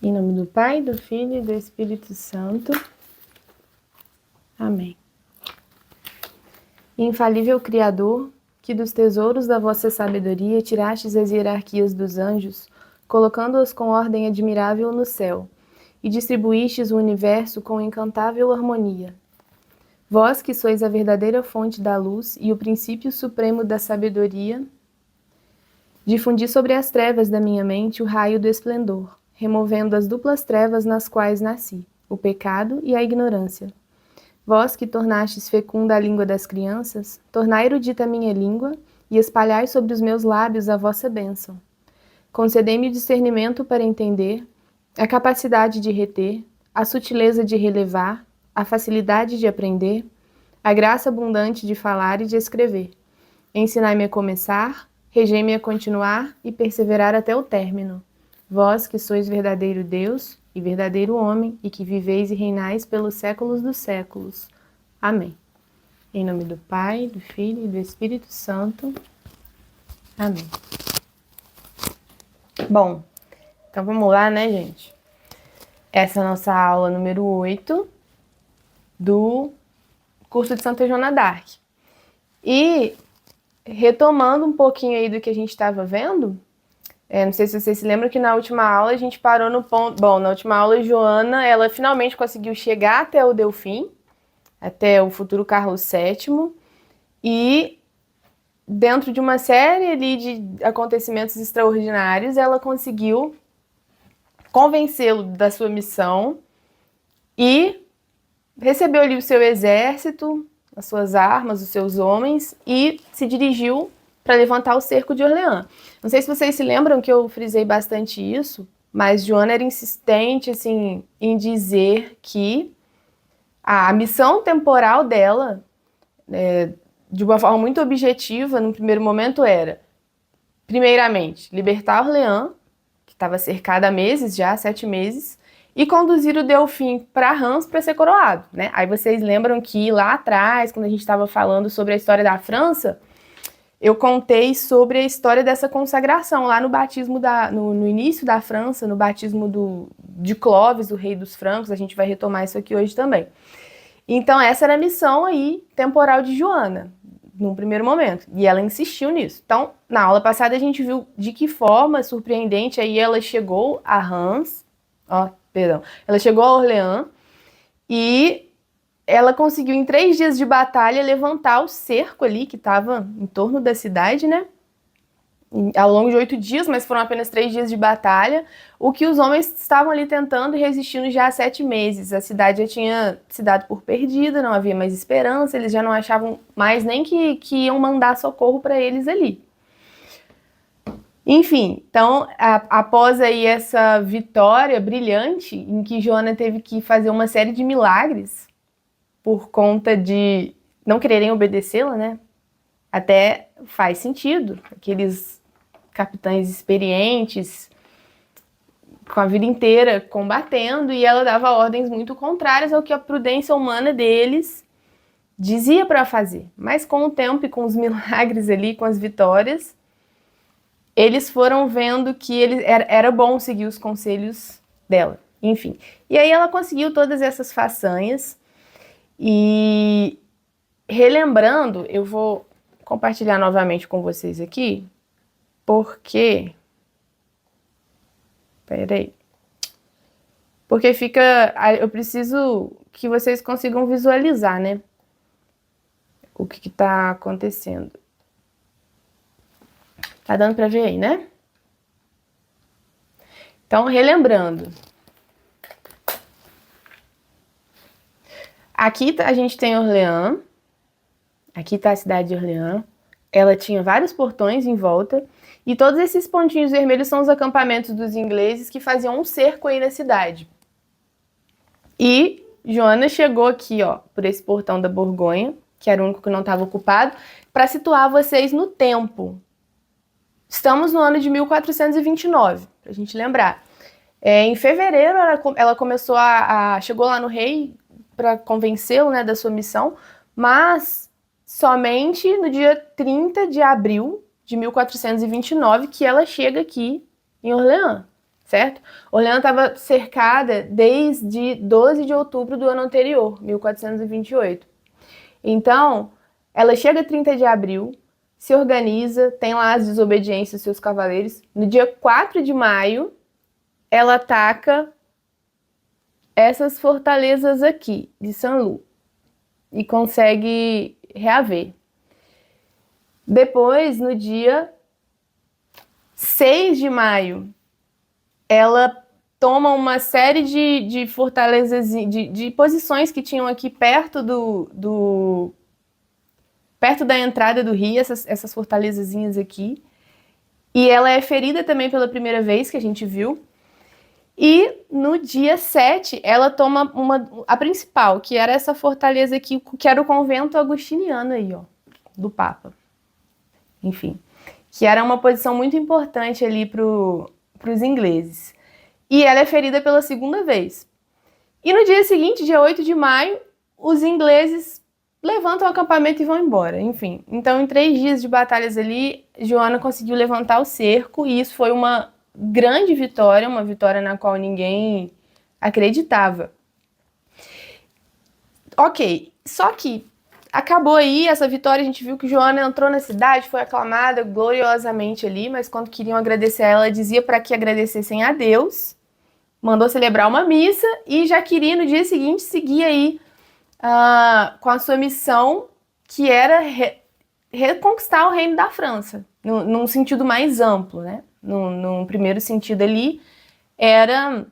Em nome do Pai, do Filho e do Espírito Santo. Amém. Infalível Criador, que dos tesouros da vossa sabedoria tirastes as hierarquias dos anjos, colocando-os com ordem admirável no céu, e distribuístes o universo com encantável harmonia. Vós que sois a verdadeira fonte da luz e o princípio supremo da sabedoria, difundi sobre as trevas da minha mente o raio do esplendor, removendo as duplas trevas nas quais nasci, o pecado e a ignorância. Vós que tornastes fecunda a língua das crianças, tornai erudita a minha língua e espalhai sobre os meus lábios a vossa bênção. Concedei-me o discernimento para entender, a capacidade de reter, a sutileza de relevar, a facilidade de aprender, a graça abundante de falar e de escrever. Ensinai-me a começar, regei-me a continuar e perseverar até o término. Vós que sois verdadeiro Deus e verdadeiro homem, e que viveis e reinais pelos séculos dos séculos. Amém. Em nome do Pai, do Filho e do Espírito Santo. Amém. Bom, então vamos lá, né, gente? Essa é a nossa aula número 8 do curso de Santa Joana d'Arc. E, retomando um pouquinho aí do que a gente estava vendo, não sei se vocês se lembram que na última aula a gente parou no ponto... Bom, na última aula, Joana, ela finalmente conseguiu chegar até o Delfim, até o futuro Carlos VII, e dentro de uma série ali de acontecimentos extraordinários, ela conseguiu convencê-lo da sua missão e recebeu ali o seu exército, as suas armas, os seus homens, e se dirigiu para levantar o cerco de Orleans. Não sei se vocês se lembram que eu frisei bastante isso, mas Joana era insistente assim, em dizer que a missão temporal dela, de uma forma muito objetiva, no primeiro momento era, primeiramente, libertar Orleans, que estava cercada há meses já, 7 meses, e conduzir o Delfim para Reims para ser coroado, né? Aí vocês lembram que lá atrás, quando a gente estava falando sobre a história da França, eu contei sobre a história dessa consagração, lá no batismo, no início da França, no batismo de Clovis, o rei dos francos. A gente vai retomar isso aqui hoje também. Então essa era a missão aí, temporal de Joana, num primeiro momento, e ela insistiu nisso. Então, na aula passada a gente viu de que forma surpreendente aí ela chegou a Reims, ela chegou a Orleans, e ela conseguiu, em 3 dias de batalha, levantar o cerco ali, que estava em torno da cidade, né? Ao longo de 8 dias, mas foram apenas 3 dias de batalha, o que os homens estavam ali tentando e resistindo já há 7 meses. A cidade já tinha se dado por perdida, não havia mais esperança, eles já não achavam mais nem que iam mandar socorro para eles ali. Enfim, então, após aí essa vitória brilhante, em que Joana teve que fazer uma série de milagres, por conta de não quererem obedecê-la, né? Até faz sentido. Aqueles capitães experientes, com a vida inteira combatendo, e ela dava ordens muito contrárias ao que a prudência humana deles dizia para fazer. Mas com o tempo e com os milagres ali, com as vitórias, eles foram vendo que era bom seguir os conselhos dela. Enfim. E aí ela conseguiu todas essas façanhas. E relembrando, eu vou compartilhar novamente com vocês aqui, porque... Porque eu preciso que vocês consigam visualizar, né? O que está acontecendo. Tá dando para ver aí, né? Então, relembrando. Aqui a gente tem Orleans, aqui está a cidade de Orleans, ela tinha vários portões em volta, e todos esses pontinhos vermelhos são os acampamentos dos ingleses que faziam um cerco aí na cidade. E Joana chegou aqui, ó, por esse portão da Borgonha, que era o único que não estava ocupado, para situar vocês no tempo. Estamos no ano de 1429, para a gente lembrar. Em fevereiro ela começou chegou lá no rei para convencê-lo, né, da sua missão, mas somente no dia 30 de abril de 1429 que ela chega aqui em Orleans. certo? Orleans estava cercada desde 12 de outubro do ano anterior, 1428. Então, ela chega 30 de abril, se organiza, tem lá as desobediências dos seus cavaleiros. No dia 4 de maio, ela ataca essas fortalezas aqui, de Saint-Lô, e consegue reaver. Depois, no dia 6 de maio, ela toma uma série de fortalezas, de posições que tinham aqui perto perto da entrada do rio, essas fortalezazinhas aqui. E ela é ferida também pela primeira vez, que a gente viu. E no dia 7, ela toma a principal, que era essa fortaleza aqui, que era o convento agustiniano aí, ó, do Papa. Enfim, que era uma posição muito importante ali para os ingleses. E ela é ferida pela segunda vez. E no dia seguinte, dia 8 de maio, os ingleses levantam o acampamento e vão embora. Enfim, então em 3 dias de batalhas ali, Joana conseguiu levantar o cerco e isso foi uma grande vitória, uma vitória na qual ninguém acreditava. Ok, só que acabou aí essa vitória, a gente viu que Joana entrou na cidade, foi aclamada gloriosamente ali, mas quando queriam agradecer a ela, dizia para que agradecessem a Deus, mandou celebrar uma missa e já queria no dia seguinte seguir aí com a sua missão, que era reconquistar o reino da França, num sentido mais amplo, né? Num primeiro sentido ali, era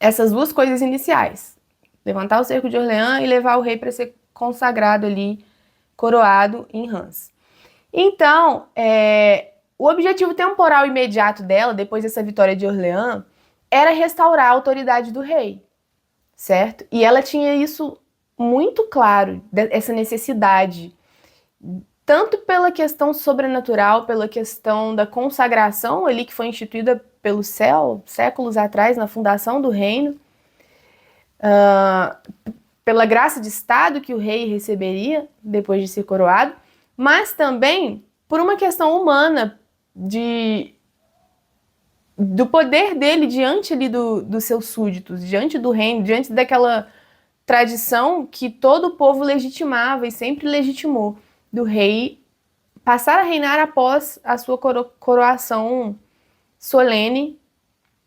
essas duas coisas iniciais. Levantar o cerco de Orleans e levar o rei para ser consagrado ali, coroado em Reims. Então, o objetivo temporal imediato dela, depois dessa vitória de Orleans, era restaurar a autoridade do rei, certo? E ela tinha isso muito claro, essa necessidade, tanto pela questão sobrenatural, pela questão da consagração ali que foi instituída pelo céu, séculos atrás, na fundação do reino, pela graça de Estado que o rei receberia depois de ser coroado, mas também por uma questão humana do poder dele diante ali dos seus súditos, diante do reino, diante daquela tradição que todo o povo legitimava e sempre legitimou, do rei passar a reinar após a sua coroação solene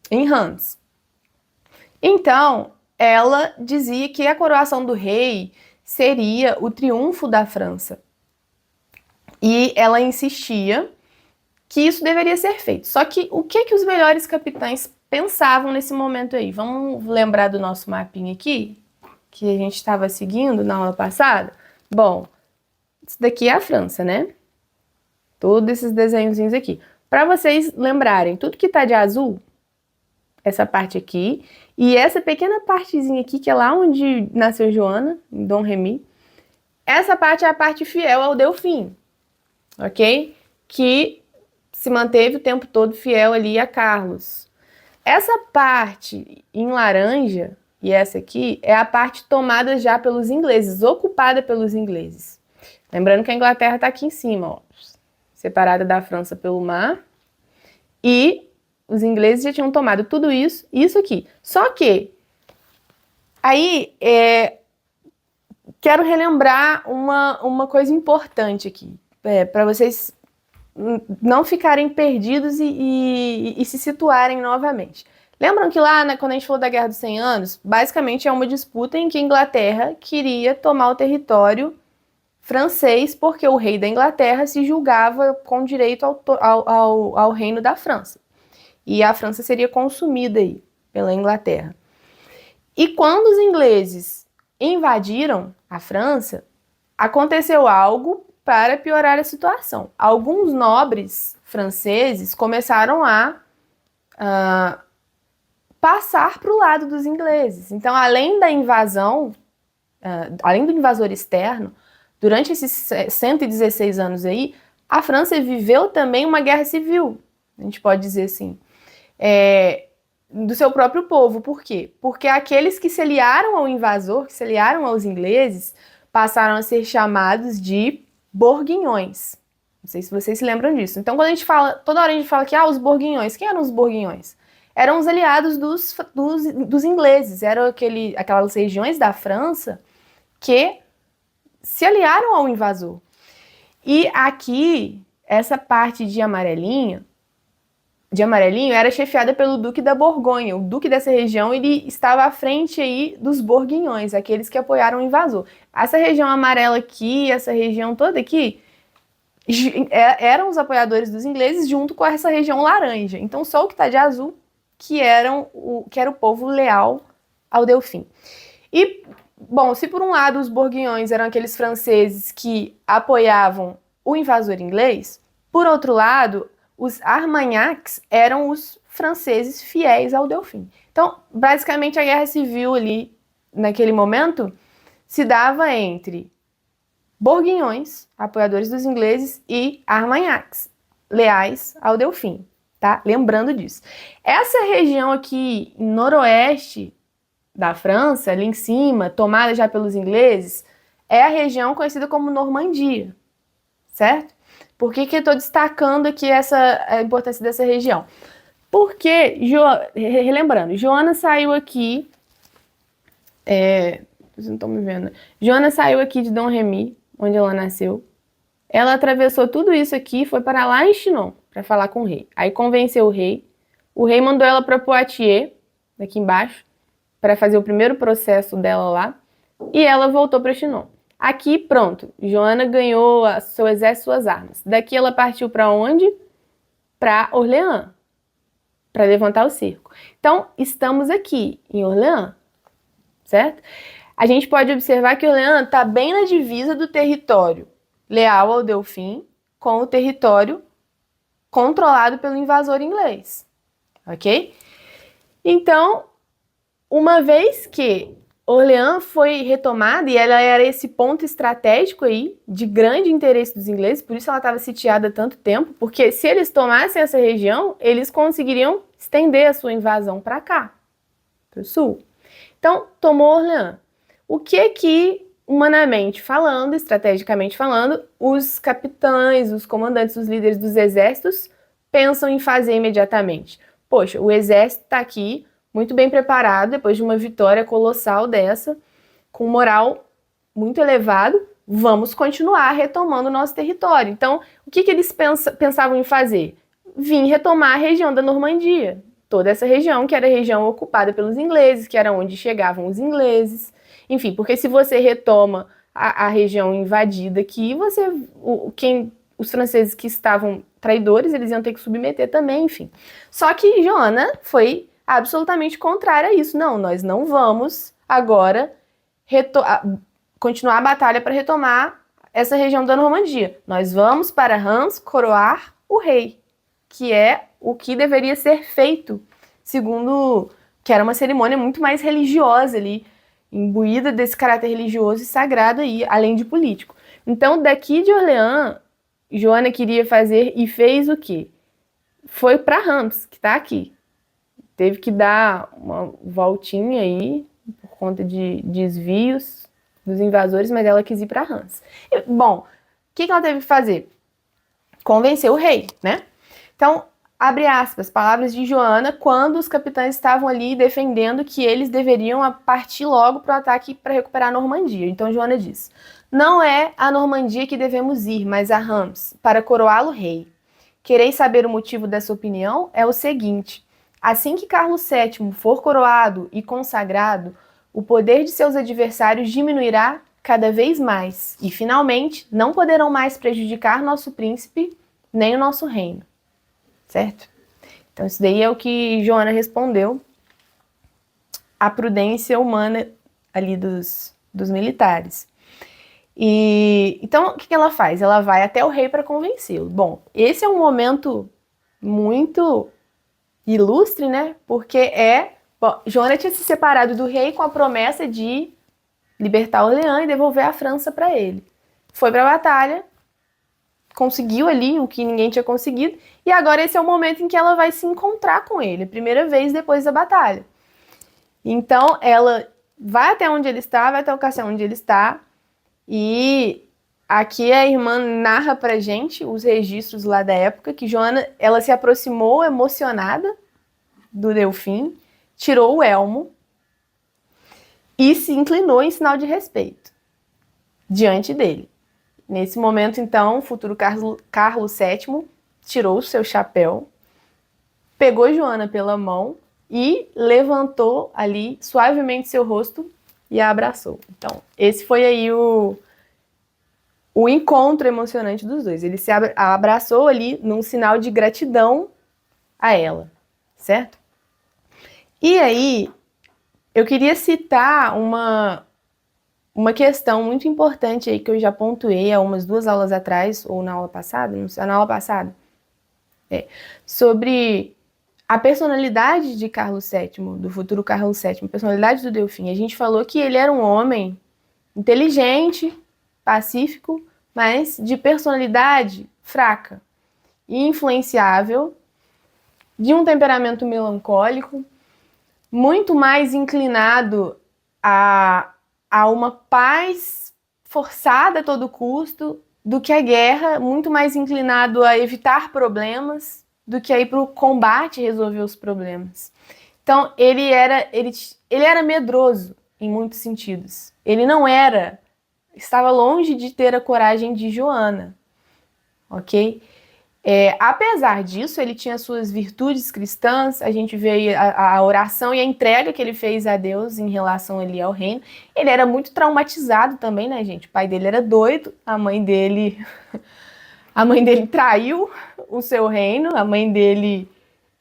em Reims. Então, ela dizia que a coroação do rei seria o triunfo da França. E ela insistia que isso deveria ser feito. Só que o que os melhores capitães pensavam nesse momento aí? Vamos lembrar do nosso mapinha aqui, que a gente estava seguindo na aula passada? Bom, isso daqui é a França, né? Todos esses desenhozinhos aqui. Para vocês lembrarem, tudo que tá de azul, essa parte aqui, e essa pequena partezinha aqui, que é lá onde nasceu Joana, em Dom Remy, essa parte é a parte fiel ao Delfim, ok? Que se manteve o tempo todo fiel ali a Carlos. Essa parte em laranja, e essa aqui, é a parte tomada já pelos ingleses, ocupada pelos ingleses. Lembrando que a Inglaterra está aqui em cima, ó, separada da França pelo mar, e os ingleses já tinham tomado tudo isso aqui. Só que, aí, quero relembrar uma coisa importante aqui, para vocês não ficarem perdidos e se situarem novamente. Lembram que lá, né, quando a gente falou da Guerra dos 100 Anos, basicamente é uma disputa em que a Inglaterra queria tomar o território francês porque o rei da Inglaterra se julgava com direito ao reino da França. E a França seria consumida aí pela Inglaterra. E quando os ingleses invadiram a França, aconteceu algo para piorar a situação. Alguns nobres franceses começaram a passar para o lado dos ingleses. Então, além da invasão, além do invasor externo, durante esses 116 anos aí, a França viveu também uma guerra civil, a gente pode dizer assim, do seu próprio povo. Por quê? Porque aqueles que se aliaram ao invasor, que se aliaram aos ingleses, passaram a ser chamados de borguinhões. Não sei se vocês se lembram disso. Então, quando a gente fala, toda hora a gente fala que, os borguinhões, quem eram os borguinhões? eram os aliados dos ingleses, eram aquelas regiões da França que se aliaram ao invasor. E aqui, essa parte de amarelinho era chefiada pelo Duque da Borgonha. O duque dessa região, ele estava à frente aí dos borguinhões, aqueles que apoiaram o invasor. Essa região amarela aqui, essa região toda aqui, eram os apoiadores dos ingleses junto com essa região laranja. Então, só o que está de azul, que era o povo leal ao Delfim. E, bom, se por um lado os borguinhões eram aqueles franceses que apoiavam o invasor inglês, por outro lado, os Armagnacs eram os franceses fiéis ao Delfim. Então, basicamente, a guerra civil ali, naquele momento, se dava entre borguinhões, apoiadores dos ingleses, e Armagnacs, leais ao Delfim, tá? Lembrando disso. Essa região aqui, noroeste da França, ali em cima, tomada já pelos ingleses, é a região conhecida como Normandia, certo? Por que eu estou destacando aqui a importância dessa região? Porque, relembrando, Joana saiu aqui, vocês não estão me vendo, Joana saiu aqui de Dom Remy, onde ela nasceu. Ela atravessou tudo isso aqui e foi para lá em Chinon, para falar com o rei. Aí convenceu o rei mandou ela para Poitiers, aqui embaixo, para fazer o primeiro processo dela lá, e ela voltou para Chinon. Aqui, pronto, Joana ganhou seu exército, suas armas. Daqui ela partiu para onde? Para Orleans, para levantar o cerco. Então, estamos aqui, em Orleans, certo? A gente pode observar que Orleans está bem na divisa do território leal ao Delfim com o território controlado pelo invasor inglês, ok? Então, uma vez que Orleans foi retomada e ela era esse ponto estratégico aí de grande interesse dos ingleses, por isso ela estava sitiada há tanto tempo, porque se eles tomassem essa região, eles conseguiriam estender a sua invasão para cá, para o sul. Então, tomou Orleans. O que humanamente falando, estrategicamente falando, os capitães, os comandantes, os líderes dos exércitos pensam em fazer imediatamente? Poxa, o exército está aqui, muito bem preparado, depois de uma vitória colossal dessa, com moral muito elevado, vamos continuar retomando o nosso território. Então, o que eles pensavam em fazer? Vim retomar a região da Normandia, toda essa região que era a região ocupada pelos ingleses, que era onde chegavam os ingleses. Enfim, porque se você retoma a região invadida aqui, os franceses que estavam traidores, eles iam ter que submeter também, enfim. Só que Joana foi absolutamente contrária a isso. Não, nós não vamos agora continuar a batalha para retomar essa região da Normandia. Nós vamos para Reims coroar o rei, que é o que deveria ser feito, segundo que era uma cerimônia muito mais religiosa ali, imbuída desse caráter religioso e sagrado aí, além de político. Então, daqui de Orleans, Joana queria fazer e fez o quê? Foi para Reims, que está aqui. Teve que dar uma voltinha aí, por conta de desvios dos invasores, mas ela quis ir para Reims. Bom, o que ela teve que fazer? Convencer o rei, né? Então, abre aspas, palavras de Joana, quando os capitães estavam ali defendendo que eles deveriam partir logo para o ataque para recuperar a Normandia. Então, Joana diz, não é a Normandia que devemos ir, mas a Reims, para coroá-lo rei. Quereis saber o motivo dessa opinião? É o seguinte... Assim que Carlos VII for coroado e consagrado, o poder de seus adversários diminuirá cada vez mais e, finalmente, não poderão mais prejudicar nosso príncipe nem o nosso reino. Certo? Então, isso daí é o que Joana respondeu à prudência humana ali dos militares. Então, o que ela faz? Ela vai até o rei para convencê-lo. Bom, esse é um momento muito... ilustre, né? Porque Joana tinha se separado do rei com a promessa de libertar Orleans e devolver a França para ele. Foi para a batalha, conseguiu ali o que ninguém tinha conseguido, e agora esse é o momento em que ela vai se encontrar com ele, a primeira vez depois da batalha. Então, ela vai até onde ele está, vai até o castelo onde ele está, e aqui a irmã narra pra gente os registros lá da época, que Joana, ela se aproximou emocionada do Delfim, tirou o elmo e se inclinou em sinal de respeito diante dele. Nesse momento, então, o futuro Carlos VII tirou o seu chapéu, pegou Joana pela mão e levantou ali suavemente seu rosto e a abraçou. Então, esse foi aí o encontro emocionante dos dois. Ele se abraçou ali num sinal de gratidão a ela, certo? E aí, eu queria citar uma questão muito importante aí que eu já pontuei há umas 2 aulas atrás, ou na aula passada, não sei, na aula passada, sobre a personalidade de Carlos VII, do futuro Carlos VII, a personalidade do Delfim. A gente falou que ele era um homem inteligente, pacífico, mas de personalidade fraca e influenciável, de um temperamento melancólico, muito mais inclinado a uma paz forçada a todo custo do que a guerra, muito mais inclinado a evitar problemas do que a ir para o combate e resolver os problemas. Então, ele era medroso em muitos sentidos. Ele não era, estava longe de ter a coragem de Joana, ok? Apesar disso, ele tinha suas virtudes cristãs, a gente vê a oração e a entrega que ele fez a Deus em relação ali ao reino. Ele era muito traumatizado também, né, gente? O pai dele era doido, a mãe dele traiu o seu reino, a mãe dele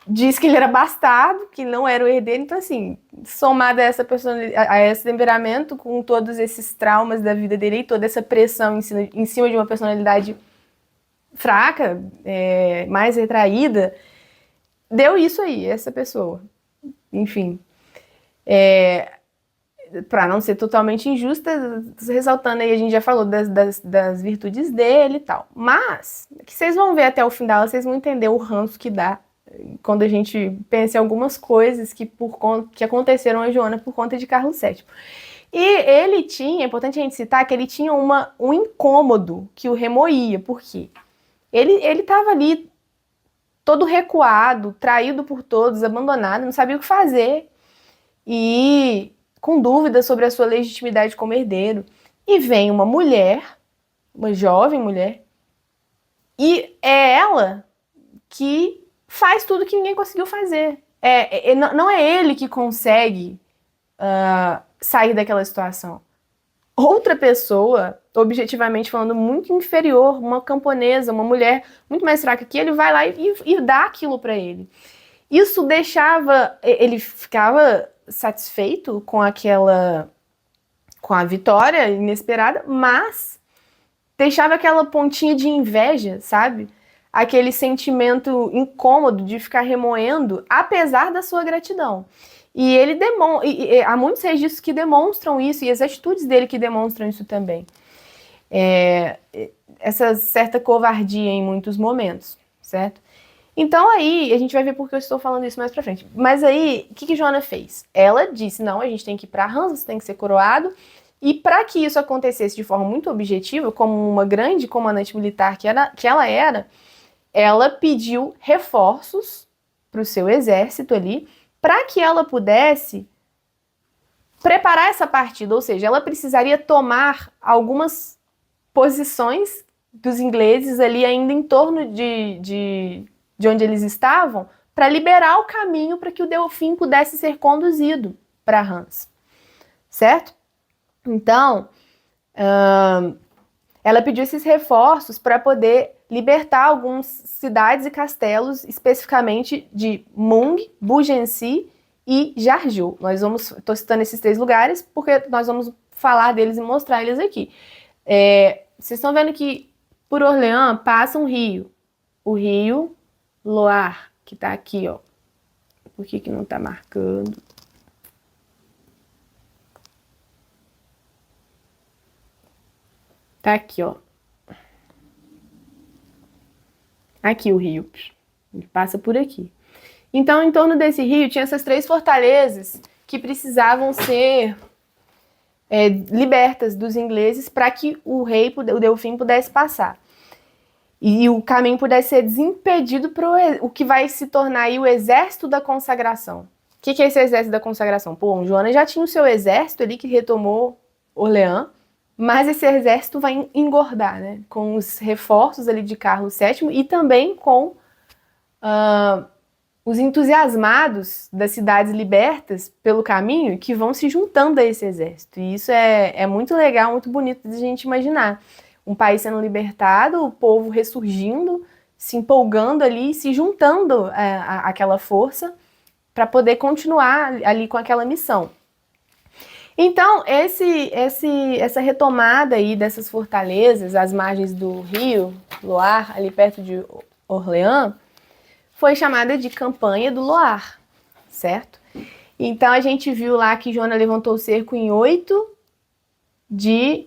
diz que ele era bastardo, que não era o herdeiro. Então, assim, somado a esse temperamento, com todos esses traumas da vida dele e toda essa pressão em cima de uma personalidade fraca, mais retraída, deu isso aí, essa pessoa. Enfim, para não ser totalmente injusta, ressaltando aí, a gente já falou das virtudes dele e tal. Mas, que vocês vão ver até o final, vocês vão entender o ranço que dá quando a gente pensa em algumas coisas que aconteceram a Joana por conta de Carlos VII. E ele tinha, é importante a gente citar, que ele tinha um incômodo que o remoía. Por quê? Ele estava ali todo recuado, traído por todos, abandonado, não sabia o que fazer e com dúvidas sobre a sua legitimidade como herdeiro. E vem uma mulher, uma jovem mulher, e é ela que faz tudo que ninguém conseguiu fazer. Não é ele que consegue sair daquela situação. Outra pessoa, objetivamente falando, muito inferior, uma camponesa, uma mulher muito mais fraca que ele, vai lá e dá aquilo para ele. Isso deixava, ele ficava satisfeito com a vitória inesperada, mas deixava aquela pontinha de inveja, sabe? Aquele sentimento incômodo de ficar remoendo, apesar da sua gratidão. E ele há muitos registros que demonstram isso, e as atitudes dele que demonstram isso também. Essa certa covardia em muitos momentos, certo? Então aí, a gente vai ver porque eu estou falando isso mais pra frente. Mas aí, o que Joana fez? Ela disse, não, a gente tem que ir pra Rams, você tem que ser coroado. E para que isso acontecesse de forma muito objetiva, como uma grande comandante militar que ela era, ela pediu reforços para o seu exército ali, para que ela pudesse preparar essa partida, ou seja, ela precisaria tomar algumas posições dos ingleses ali ainda em torno de onde eles estavam, para liberar o caminho para que o Delfim pudesse ser conduzido para Reims, certo? Então, ela pediu esses reforços para poder libertar algumas cidades e castelos, especificamente de Mung, Beaugency e Jargeau. Estou citando esses 3 lugares porque nós vamos falar deles e mostrar eles aqui. Vocês estão vendo que por Orleans passa um rio, o rio Loire, que está aqui, ó. Por que não está marcando? Tá aqui, ó. Aqui o rio. Ele passa por aqui. Então, em torno desse rio, tinha essas 3 fortalezas que precisavam ser libertas dos ingleses para que o Delfim pudesse passar. E o caminho pudesse ser desimpedido para o que vai se tornar aí o exército da consagração. O que é esse exército da consagração? Pô, o Joana já tinha o seu exército ali que retomou Orleans, mas esse exército vai engordar, né? Com os reforços ali de Carlos VII e também com os entusiasmados das cidades libertas pelo caminho que vão se juntando a esse exército. E isso é muito legal, muito bonito de a gente imaginar. Um país sendo libertado, o povo ressurgindo, se empolgando ali, se juntando àquela força para poder continuar ali com aquela missão. Então, essa retomada aí dessas fortalezas, às margens do rio Loire, ali perto de Orleans, foi chamada de Campanha do Loire, certo? Então, a gente viu lá que Joana levantou o cerco em 8 de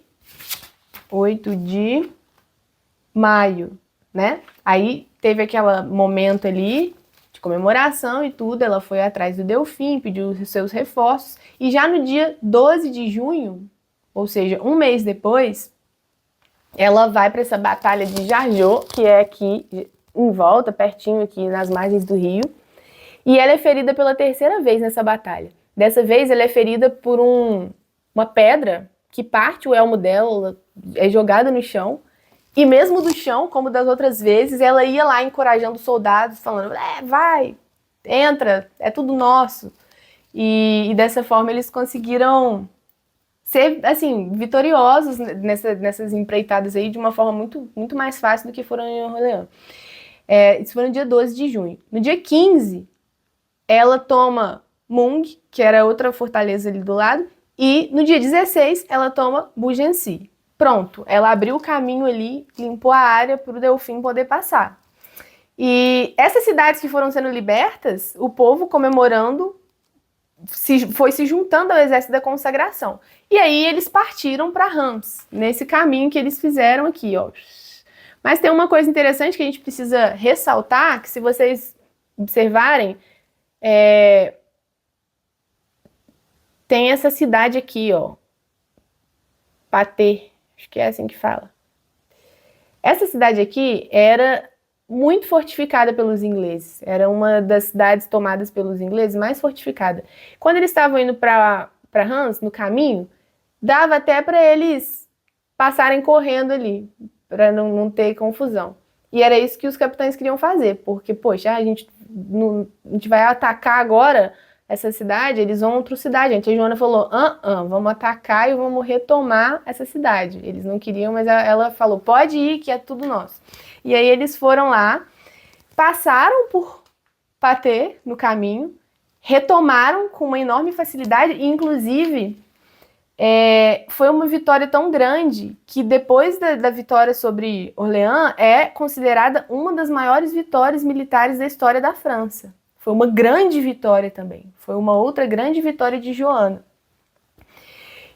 maio, né? Aí teve aquele momento ali de comemoração e tudo, ela foi atrás do Delfim, pediu os seus reforços, e já no dia 12 de junho, ou seja, um mês depois, ela vai para essa batalha de Jargeau, que é aqui em volta, pertinho aqui nas margens do rio, e ela é ferida pela terceira vez nessa batalha. Dessa vez ela é ferida por uma pedra que parte o elmo dela, é jogada no chão, e mesmo do chão, como das outras vezes, ela ia lá encorajando os soldados, falando, vai, entra, é tudo nosso. E dessa forma eles conseguiram ser, assim, vitoriosos nessas empreitadas aí de uma forma muito, muito mais fácil do que foram em Orleans. Isso foi no dia 12 de junho. No dia 15, ela toma Mung, que era outra fortaleza ali do lado, e no dia 16, ela toma Beaugency. Pronto, ela abriu o caminho ali, limpou a área para o Delfim poder passar. E essas cidades que foram sendo libertas, o povo comemorando, foi se juntando ao exército da consagração. E aí eles partiram para Reims, nesse caminho que eles fizeram aqui, ó. Mas tem uma coisa interessante que a gente precisa ressaltar, que se vocês observarem, tem essa cidade aqui, ó, Patê, acho que é assim que fala. Essa cidade aqui era muito fortificada pelos ingleses, era uma das cidades tomadas pelos ingleses mais fortificada. Quando eles estavam indo para Reims, no caminho, dava até para eles passarem correndo ali, para não ter confusão. E era isso que os capitães queriam fazer, porque, poxa, a gente vai atacar agora essa cidade, eles vão a outra cidade. A Joana falou, vamos atacar e vamos retomar essa cidade. Eles não queriam, mas ela falou, pode ir, que é tudo nosso. E aí eles foram lá, passaram por Patê no caminho, retomaram com uma enorme facilidade, e inclusive foi uma vitória tão grande que depois da vitória sobre Orleans é considerada uma das maiores vitórias militares da história da França. Foi uma grande vitória também. Foi uma outra grande vitória de Joana.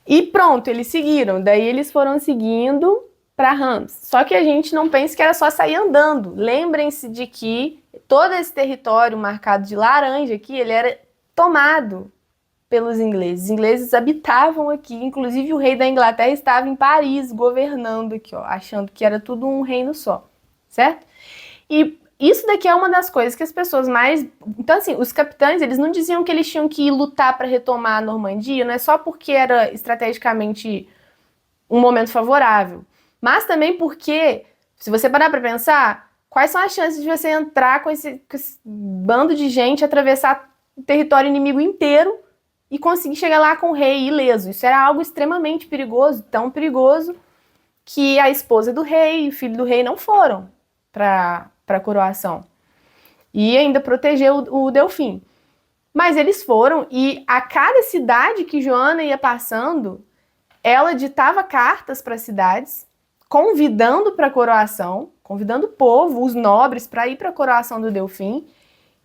E pronto, eles seguiram. Daí eles foram seguindo para Reims. Só que a gente não pensa que era só sair andando. Lembrem-se de que todo esse território marcado de laranja aqui, ele era tomado pelos ingleses. Os ingleses habitavam aqui. Inclusive o rei da Inglaterra estava em Paris, governando aqui, ó, achando que era tudo um reino só. Certo? E isso daqui é uma das coisas que as pessoas mais... Então, assim, os capitães, eles não diziam que eles tinham que ir lutar para retomar a Normandia, não é só porque era estrategicamente um momento favorável, mas também porque, se você parar para pensar, quais são as chances de você entrar com esse bando de gente, atravessar o território inimigo inteiro e conseguir chegar lá com o rei ileso? Isso era algo extremamente perigoso, tão perigoso que a esposa do rei e o filho do rei não foram para a coroação. E ainda protegeu o Delfim. Mas eles foram, e a cada cidade que Joana ia passando, ela ditava cartas para as cidades, convidando para a coroação, convidando o povo, os nobres, para ir para a coroação do Delfim,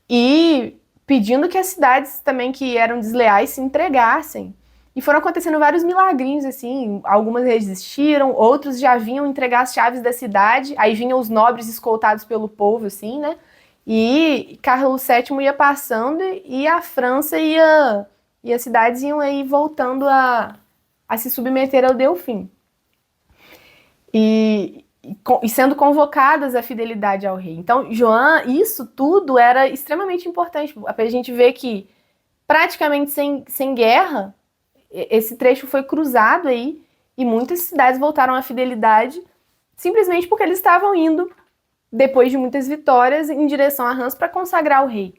e pedindo que as cidades também que eram desleais se entregassem. E foram acontecendo vários milagrinhos, assim, algumas resistiram, outros já vinham entregar as chaves da cidade, aí vinham os nobres escoltados pelo povo, assim, né? E Carlos VII ia passando e a França e as cidades iam aí voltando a se submeter ao Delfim. E e sendo convocadas à fidelidade ao rei. Então, João, isso tudo era extremamente importante. A gente vê que praticamente sem guerra, esse trecho foi cruzado aí e muitas cidades voltaram à fidelidade simplesmente porque eles estavam indo, depois de muitas vitórias, em direção a Rams para consagrar o rei.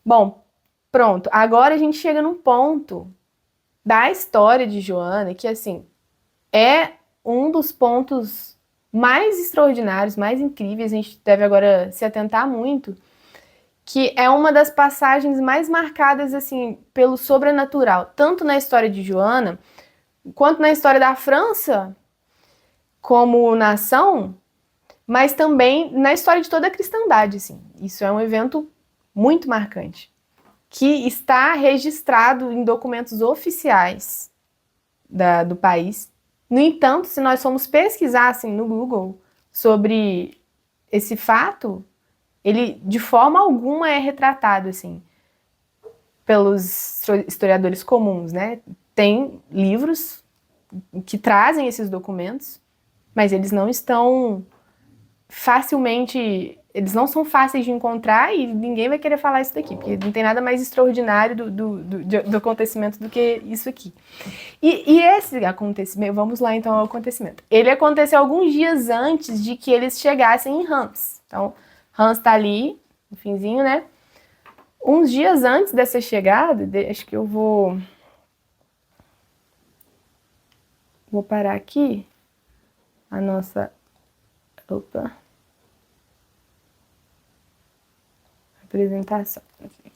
Bom, pronto. Agora a gente chega num ponto da história de Joana que, assim, é um dos pontos mais extraordinários, mais incríveis, a gente deve agora se atentar muito, que é uma das passagens mais marcadas, assim, pelo sobrenatural, tanto na história de Joana, quanto na história da França como nação, mas também na história de toda a cristandade, assim. Isso é um evento muito marcante, que está registrado em documentos oficiais do país. No entanto, se nós formos pesquisar assim, no Google sobre esse fato, ele de forma alguma é retratado assim, pelos historiadores comuns, né? Tem livros que trazem esses documentos, mas eles não estão facilmente, eles não são fáceis de encontrar e ninguém vai querer falar isso daqui, porque não tem nada mais extraordinário do acontecimento do que isso aqui. E esse acontecimento, vamos lá então ao acontecimento. Ele aconteceu alguns dias antes de que eles chegassem em Reims. Então, Reims tá ali, no finzinho, né? Uns dias antes dessa chegada, acho que eu vou parar aqui a nossa... Opa. Apresentação.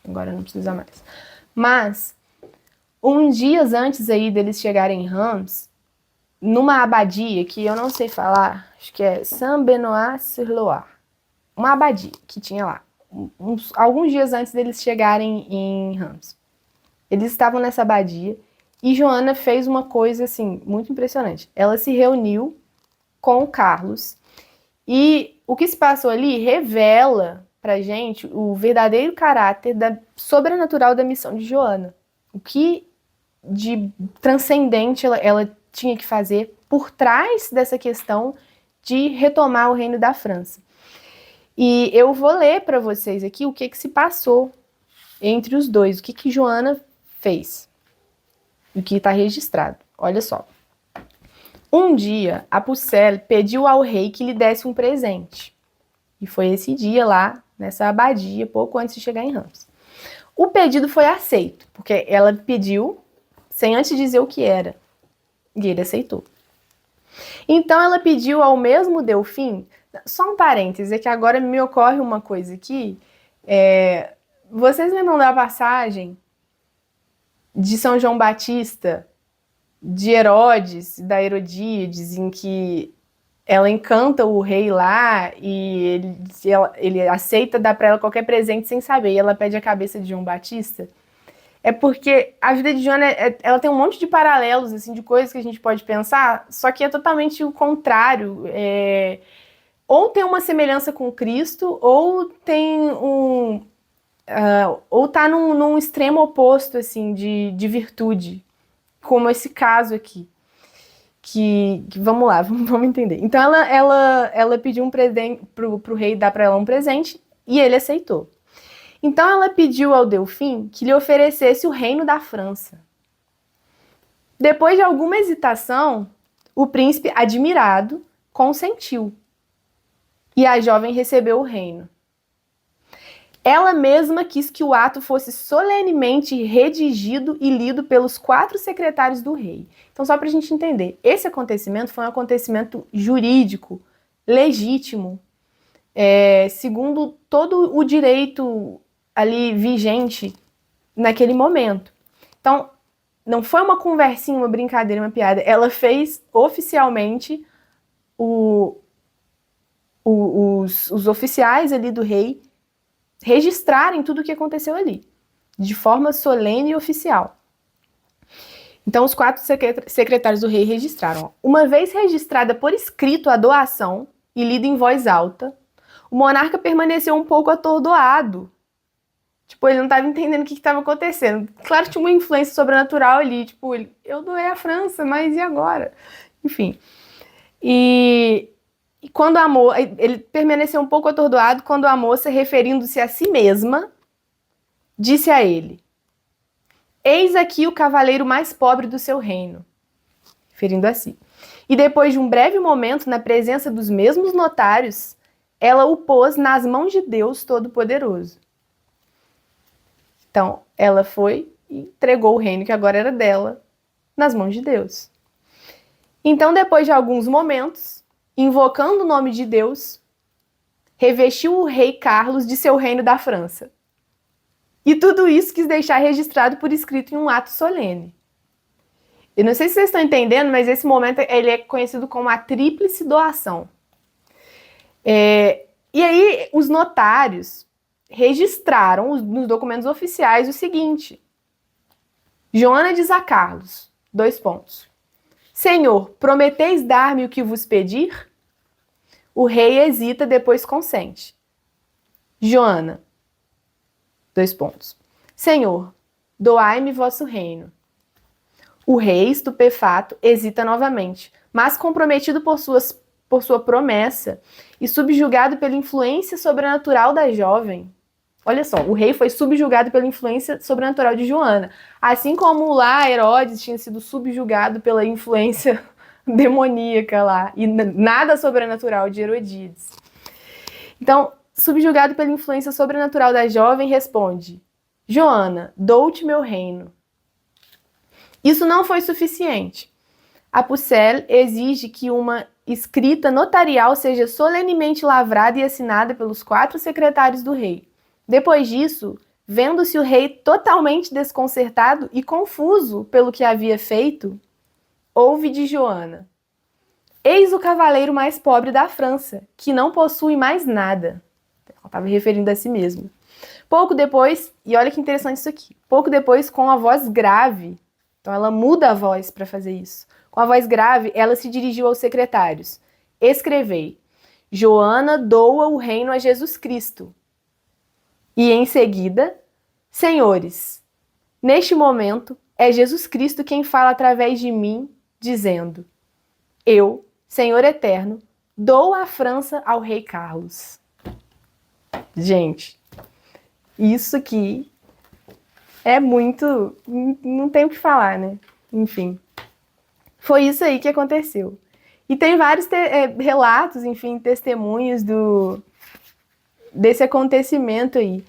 Agora não precisa mais. Mas, uns dias antes aí deles chegarem em Reims, numa abadia que eu não sei falar, acho que é Saint-Benoît-sur-Loire, uma abadia que tinha lá, alguns dias antes deles chegarem em Reims. Eles estavam nessa abadia e Joana fez uma coisa assim muito impressionante. Ela se reuniu com o Carlos e o que se passou ali revela pra gente o verdadeiro caráter sobrenatural da missão de Joana. O que de transcendente ela tinha que fazer por trás dessa questão de retomar o reino da França. E eu vou ler para vocês aqui o que se passou entre os dois, o que Joana fez, o que está registrado. Olha só. Um dia, a Pucelle pediu ao rei que lhe desse um presente. E foi esse dia lá, nessa abadia, pouco antes de chegar em Reims. O pedido foi aceito, porque ela pediu sem antes dizer o que era. E ele aceitou. Então ela pediu ao mesmo Delfim, só um parêntese, é que agora me ocorre uma coisa aqui. Vocês lembram da passagem de São João Batista, de Herodes, da Herodíades, em que ela encanta o rei lá e ele aceita dar para ela qualquer presente sem saber, e ela pede a cabeça de João Batista? É porque a vida de Joana, ela tem um monte de paralelos, assim, de coisas que a gente pode pensar, só que é totalmente o contrário. Ou tem uma semelhança com Cristo, ou tem ou tá num extremo oposto, assim, de virtude, como esse caso aqui. Que vamos lá, vamos entender. Então ela pediu um presente pro rei dar para ela um presente, e ele aceitou. Então ela pediu ao Delfim que lhe oferecesse o reino da França. Depois de alguma hesitação, o príncipe, admirado, consentiu. E a jovem recebeu o reino. Ela mesma quis que o ato fosse solenemente redigido e lido pelos 4 secretários do rei. Então, só para a gente entender, esse acontecimento foi um acontecimento jurídico, legítimo, segundo todo o direito ali vigente naquele momento. Então, não foi uma conversinha, uma brincadeira, uma piada. Ela fez oficialmente os oficiais ali do rei registrarem tudo o que aconteceu ali, de forma solene e oficial. Então, os 4 secretários do rei registraram. Uma vez registrada por escrito a doação e lida em voz alta, o monarca permaneceu um pouco atordoado. Tipo, ele não estava entendendo o que estava acontecendo. Claro que tinha uma influência sobrenatural ali. Tipo, eu doei a França, mas e agora? Enfim. E E quando ele permaneceu um pouco atordoado quando a moça, referindo-se a si mesma, disse a ele: eis aqui o cavaleiro mais pobre do seu reino, referindo a si. E depois de um breve momento, na presença dos mesmos notários, ela o pôs nas mãos de Deus Todo-Poderoso. Então, ela foi e entregou o reino que agora era dela nas mãos de Deus. Então, depois de alguns momentos, invocando o nome de Deus, revestiu o rei Carlos de seu reino da França. E tudo isso quis deixar registrado por escrito em um ato solene. Eu não sei se vocês estão entendendo, mas esse momento ele é conhecido como a tríplice doação. E aí os notários registraram nos documentos oficiais o seguinte: Joana diz a Carlos, : Senhor, prometeis dar-me o que vos pedir? O rei hesita, depois consente. Joana, : Senhor, doai-me vosso reino. O rei, estupefato, hesita novamente, mas comprometido por sua promessa e subjugado pela influência sobrenatural da jovem. Olha só, o rei foi subjugado pela influência sobrenatural de Joana, assim como lá Herodes tinha sido subjugado pela influência demoníaca lá, e nada sobrenatural de Herodíades. Então, subjugado pela influência sobrenatural da jovem, responde: Joana, dou-te meu reino. Isso não foi suficiente. A Pucelle exige que uma escrita notarial seja solenemente lavrada e assinada pelos 4 secretários do rei. Depois disso, vendo-se o rei totalmente desconcertado e confuso pelo que havia feito, ouve de Joana: eis o cavaleiro mais pobre da França, que não possui mais nada. Ela estava referindo a si mesma. Pouco depois, e olha que interessante isso aqui, pouco depois, com a voz grave, então ela muda a voz para fazer isso. Com a voz grave, ela se dirigiu aos secretários: escrevei, Joana doa o reino a Jesus Cristo. E em seguida, senhores, neste momento é Jesus Cristo quem fala através de mim, dizendo: eu, Senhor eterno, dou a França ao rei Carlos. Gente, isso aqui é muito... não tem o que falar, né? Enfim, foi isso aí que aconteceu. E tem vários relatos, enfim, testemunhos desse acontecimento aí.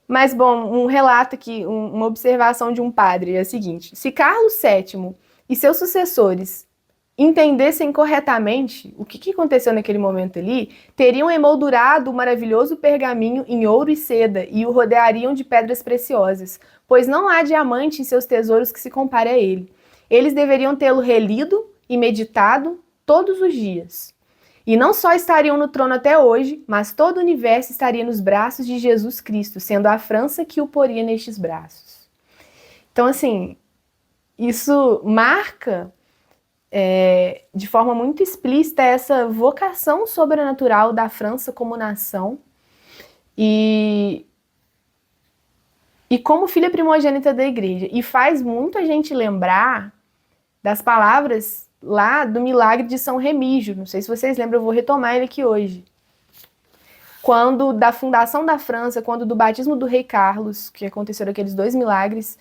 Mas, bom, um relato aqui, uma observação de um padre é a seguinte: se Carlos VII e seus sucessores entendessem corretamente o que aconteceu naquele momento ali, teriam emoldurado o maravilhoso pergaminho em ouro e seda e o rodeariam de pedras preciosas, pois não há diamante em seus tesouros que se compare a ele. Eles deveriam tê-lo relido e meditado todos os dias. E não só estariam no trono até hoje, mas todo o universo estaria nos braços de Jesus Cristo, sendo a França que o poria nestes braços. Então, assim, isso marca de forma muito explícita essa vocação sobrenatural da França como nação e como filha primogênita da igreja. E faz muito a gente lembrar das palavras lá do milagre de São Remígio. Não sei se vocês lembram, eu vou retomar ele aqui hoje. Quando da fundação da França, quando do batismo do rei Carlos, que aconteceram aqueles 2 milagres,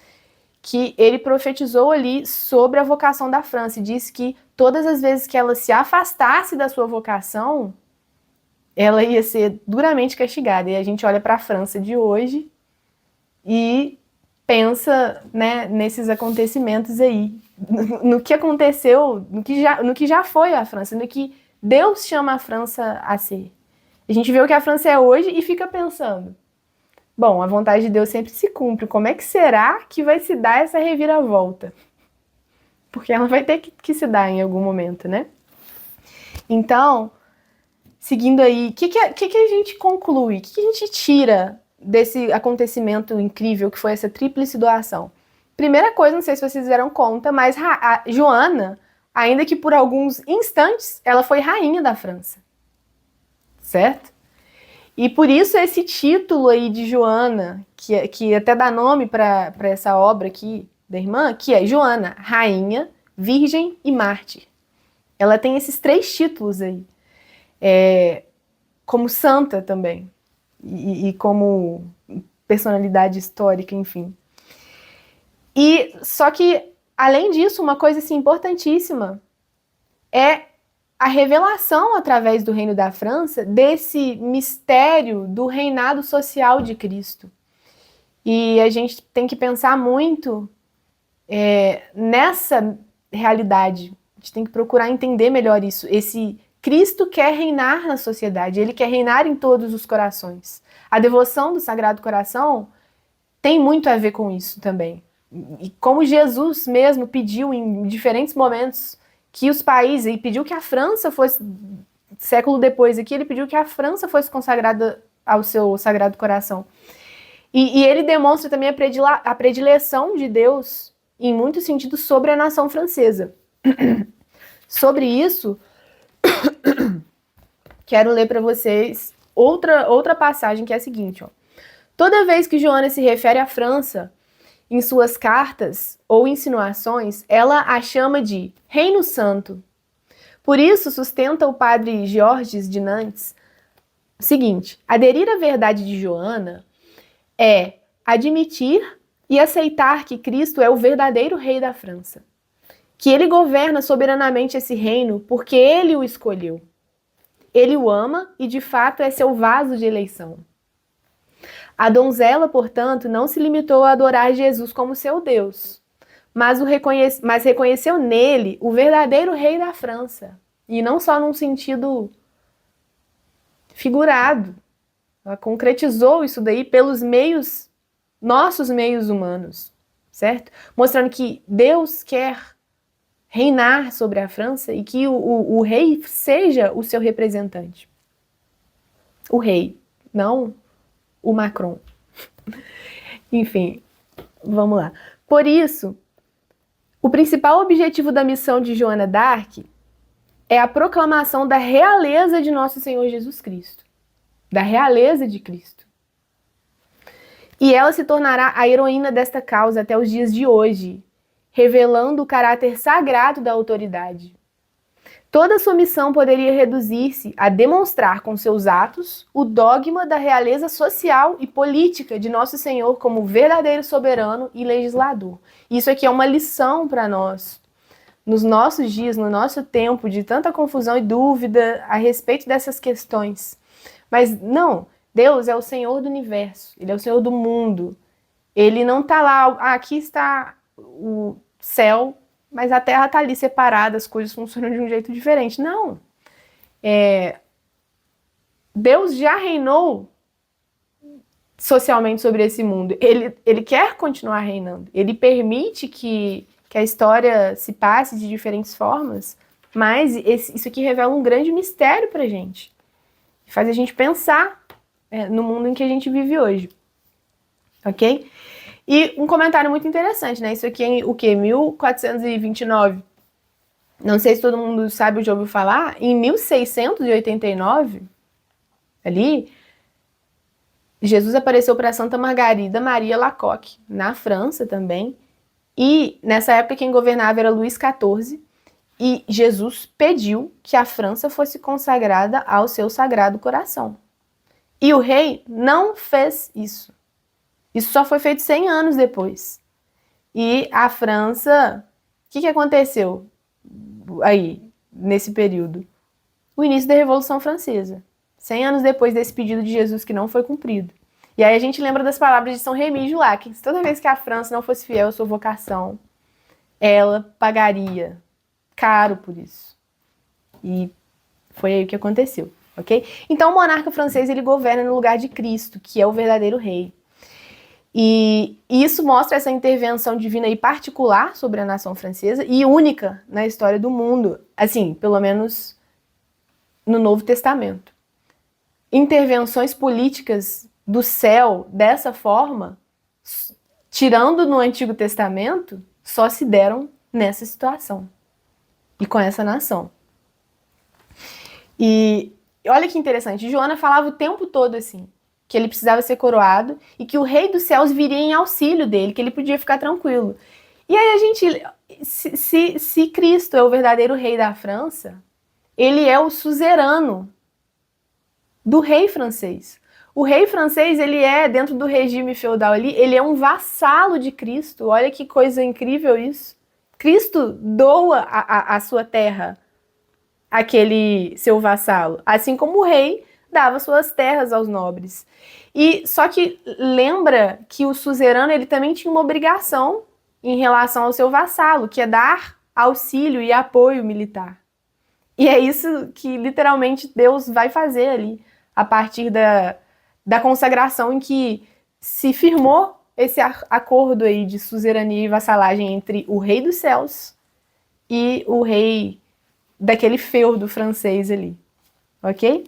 que ele profetizou ali sobre a vocação da França e disse que todas as vezes que ela se afastasse da sua vocação, ela ia ser duramente castigada. E a gente olha para a França de hoje e pensa, né, nesses acontecimentos aí, no que aconteceu, no que já foi a França, no que Deus chama a França a ser. A gente vê o que a França é hoje e fica pensando: bom, a vontade de Deus sempre se cumpre. Como é que será que vai se dar essa reviravolta? Porque ela vai ter que se dar em algum momento, né? Então, seguindo aí, o que a gente conclui? O que a gente tira desse acontecimento incrível que foi essa tríplice doação? Primeira coisa, não sei se vocês deram conta, mas a Joana, ainda que por alguns instantes, ela foi rainha da França. Certo? E por isso esse título aí de Joana, que até dá nome para essa obra aqui da irmã, que é Joana, rainha, virgem e mártir. Ela tem esses 3 títulos aí. como santa também, e como personalidade histórica, enfim. E só que, além disso, uma coisa assim, importantíssima é a revelação através do Reino da França desse mistério do reinado social de Cristo. E a gente tem que pensar muito nessa realidade. A gente tem que procurar entender melhor isso. Esse Cristo quer reinar na sociedade, ele quer reinar em todos os corações. A devoção do Sagrado Coração tem muito a ver com isso também. E como Jesus mesmo pediu em diferentes momentos que os países, e pediu que a França fosse, século depois aqui, ele pediu que a França fosse consagrada ao seu Sagrado Coração. E ele demonstra também a predileção de Deus, em muitos sentidos, sobre a nação francesa. Sobre isso, quero ler para vocês outra passagem, que é a seguinte, ó. Toda vez que Joana se refere à França, em suas cartas ou insinuações, ela a chama de Reino Santo. Por isso, sustenta o padre Georges de Nantes o seguinte: aderir à verdade de Joana é admitir e aceitar que Cristo é o verdadeiro rei da França, que ele governa soberanamente esse reino porque ele o escolheu. Ele o ama e, de fato, é seu vaso de eleição. A donzela, portanto, não se limitou a adorar Jesus como seu Deus, mas reconheceu nele o verdadeiro rei da França. E não só num sentido figurado. Ela concretizou isso daí pelos nossos meios humanos, certo? Mostrando que Deus quer reinar sobre a França e que o rei seja o seu representante. O rei, não o Macron. Enfim, vamos lá. Por isso, o principal objetivo da missão de Joana d'Arc é a proclamação da realeza de nosso Senhor Jesus Cristo. Da realeza de Cristo. E ela se tornará a heroína desta causa até os dias de hoje, revelando o caráter sagrado da autoridade. Toda sua missão poderia reduzir-se a demonstrar com seus atos o dogma da realeza social e política de Nosso Senhor como verdadeiro soberano e legislador. Isso aqui é uma lição para nós, nos nossos dias, no nosso tempo de tanta confusão e dúvida a respeito dessas questões. Mas não, Deus é o Senhor do universo, Ele é o Senhor do mundo. Ele não está lá, aqui está o céu, mas a Terra está ali separada, as coisas funcionam de um jeito diferente. Não. Deus já reinou socialmente sobre esse mundo. Ele quer continuar reinando. Ele permite que a história se passe de diferentes formas, mas isso aqui revela um grande mistério para a gente. Faz a gente pensar no mundo em que a gente vive hoje. Ok? E um comentário muito interessante, né? Isso aqui é o quê? 1429. Não sei se todo mundo sabe ou já ouviu falar. Em 1689, ali, Jesus apareceu para Santa Margarida Maria Lacoque, na França também. E nessa época quem governava era Luís XIV. E Jesus pediu que a França fosse consagrada ao seu Sagrado Coração. E o rei não fez isso. Isso só foi feito 100 anos depois. E a França, o que aconteceu aí, nesse período? O início da Revolução Francesa. 100 anos depois desse pedido de Jesus que não foi cumprido. E aí a gente lembra das palavras de São Remígio lá, que toda vez que a França não fosse fiel à sua vocação, ela pagaria caro por isso. E foi aí o que aconteceu, ok? Então o monarca francês, ele governa no lugar de Cristo, que é o verdadeiro rei. E isso mostra essa intervenção divina e particular sobre a nação francesa e única na história do mundo, assim, pelo menos no Novo Testamento. Intervenções políticas do céu dessa forma, tirando no Antigo Testamento, só se deram nessa situação e com essa nação. E olha que interessante, Joana falava o tempo todo assim, que ele precisava ser coroado e que o rei dos céus viria em auxílio dele, que ele podia ficar tranquilo. E aí a gente, se Cristo é o verdadeiro rei da França, ele é o suzerano do rei francês. O rei francês, ele é, dentro do regime feudal ali, ele é um vassalo de Cristo. Olha que coisa incrível isso. Cristo doa a sua terra àquele seu vassalo, assim como o rei dava suas terras aos nobres. E só que lembra que o suzerano, ele também tinha uma obrigação em relação ao seu vassalo, que é dar auxílio e apoio militar. E é isso que literalmente Deus vai fazer ali, a partir da consagração em que se firmou esse acordo aí de suzerania e vassalagem entre o rei dos céus e o rei daquele feudo francês ali, ok?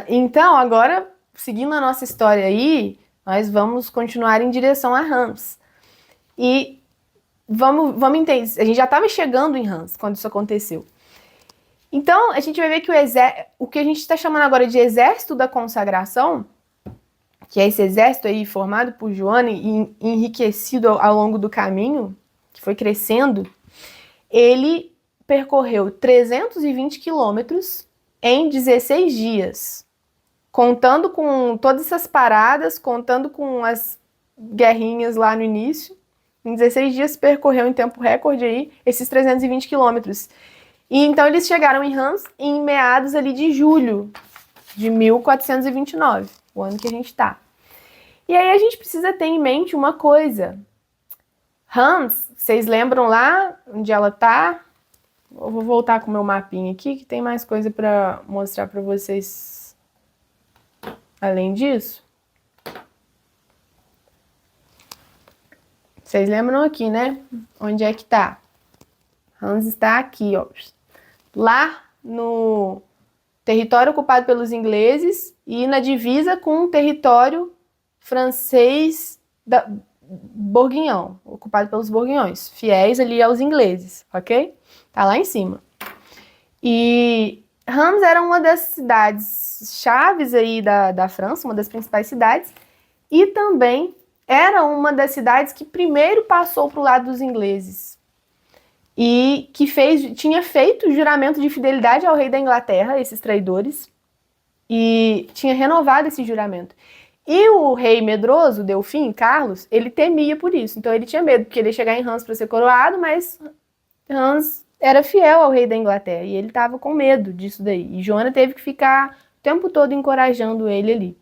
Então, agora, seguindo a nossa história aí, nós vamos continuar em direção a Reims. E vamos entender, a gente já estava chegando em Reims quando isso aconteceu. Então, a gente vai ver que o que a gente está chamando agora de exército da consagração, que é esse exército aí formado por Joana e enriquecido ao longo do caminho, que foi crescendo, ele percorreu 320 quilômetros em 16 dias, contando com todas essas paradas, contando com as guerrinhas lá no início. Em 16 dias percorreu em tempo recorde aí esses 320 quilômetros. E então eles chegaram em Reims em meados ali de julho de 1429, o ano que a gente está. E aí a gente precisa ter em mente uma coisa. Reims, vocês lembram lá onde ela está? Eu vou voltar com o meu mapinha aqui, que tem mais coisa para mostrar para vocês além disso. Vocês lembram aqui, né? Onde é que tá? Reims está aqui, ó. Lá no território ocupado pelos ingleses e na divisa com o território francês da Bourguignon, ocupado pelos bourguignons, fiéis ali aos ingleses, ok? Tá lá em cima. E Reims era uma das cidades chaves aí da França, uma das principais cidades, e também era uma das cidades que primeiro passou para o lado dos ingleses e que tinha feito juramento de fidelidade ao rei da Inglaterra, esses traidores, e tinha renovado esse juramento. E o rei medroso, Delfim, Carlos, ele temia por isso. Então ele tinha medo, porque ele ia chegar em Reims para ser coroado, mas Reims era fiel ao rei da Inglaterra, e ele estava com medo disso daí. E Joana teve que ficar o tempo todo encorajando ele ali.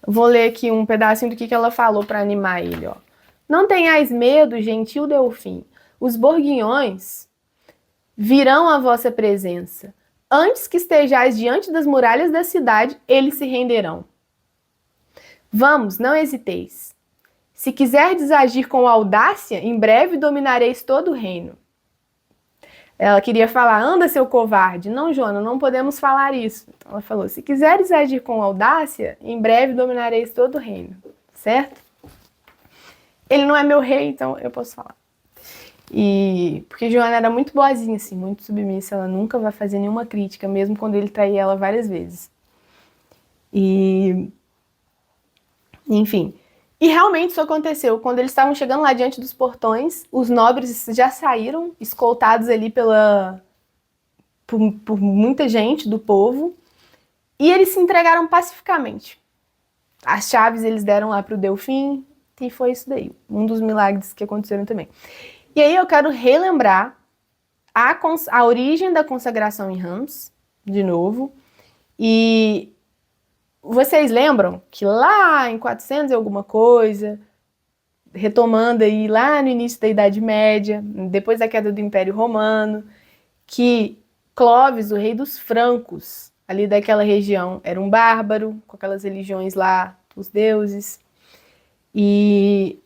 Vou ler aqui um pedacinho do que ela falou para animar ele, ó. Não tenhais medo, gentil Delfim. Os bourguignons virão à vossa presença. Antes que estejais diante das muralhas da cidade, eles se renderão. Vamos, não hesiteis. Se quiserdes agir com audácia, em breve dominareis todo o reino. Ela queria falar, anda, seu covarde. Não, Joana, não podemos falar isso. Então ela falou, se quiseres agir com audácia, em breve dominareis todo o reino. Certo? Ele não é meu rei, então eu posso falar. E porque Joana era muito boazinha, assim, muito submissa, ela nunca vai fazer nenhuma crítica, mesmo quando ele traía ela várias vezes. Enfim. E realmente isso aconteceu. Quando eles estavam chegando lá diante dos portões, os nobres já saíram, escoltados ali por muita gente do povo, e eles se entregaram pacificamente. As chaves eles deram lá para o Delfim, e foi isso daí. Um dos milagres que aconteceram também. E aí eu quero relembrar a origem da consagração em Reims, de novo. E vocês lembram que lá em 400 e alguma coisa, retomando aí lá no início da Idade Média, depois da queda do Império Romano, que Clovis, o rei dos francos, ali daquela região, era um bárbaro, com aquelas religiões lá, os deuses. E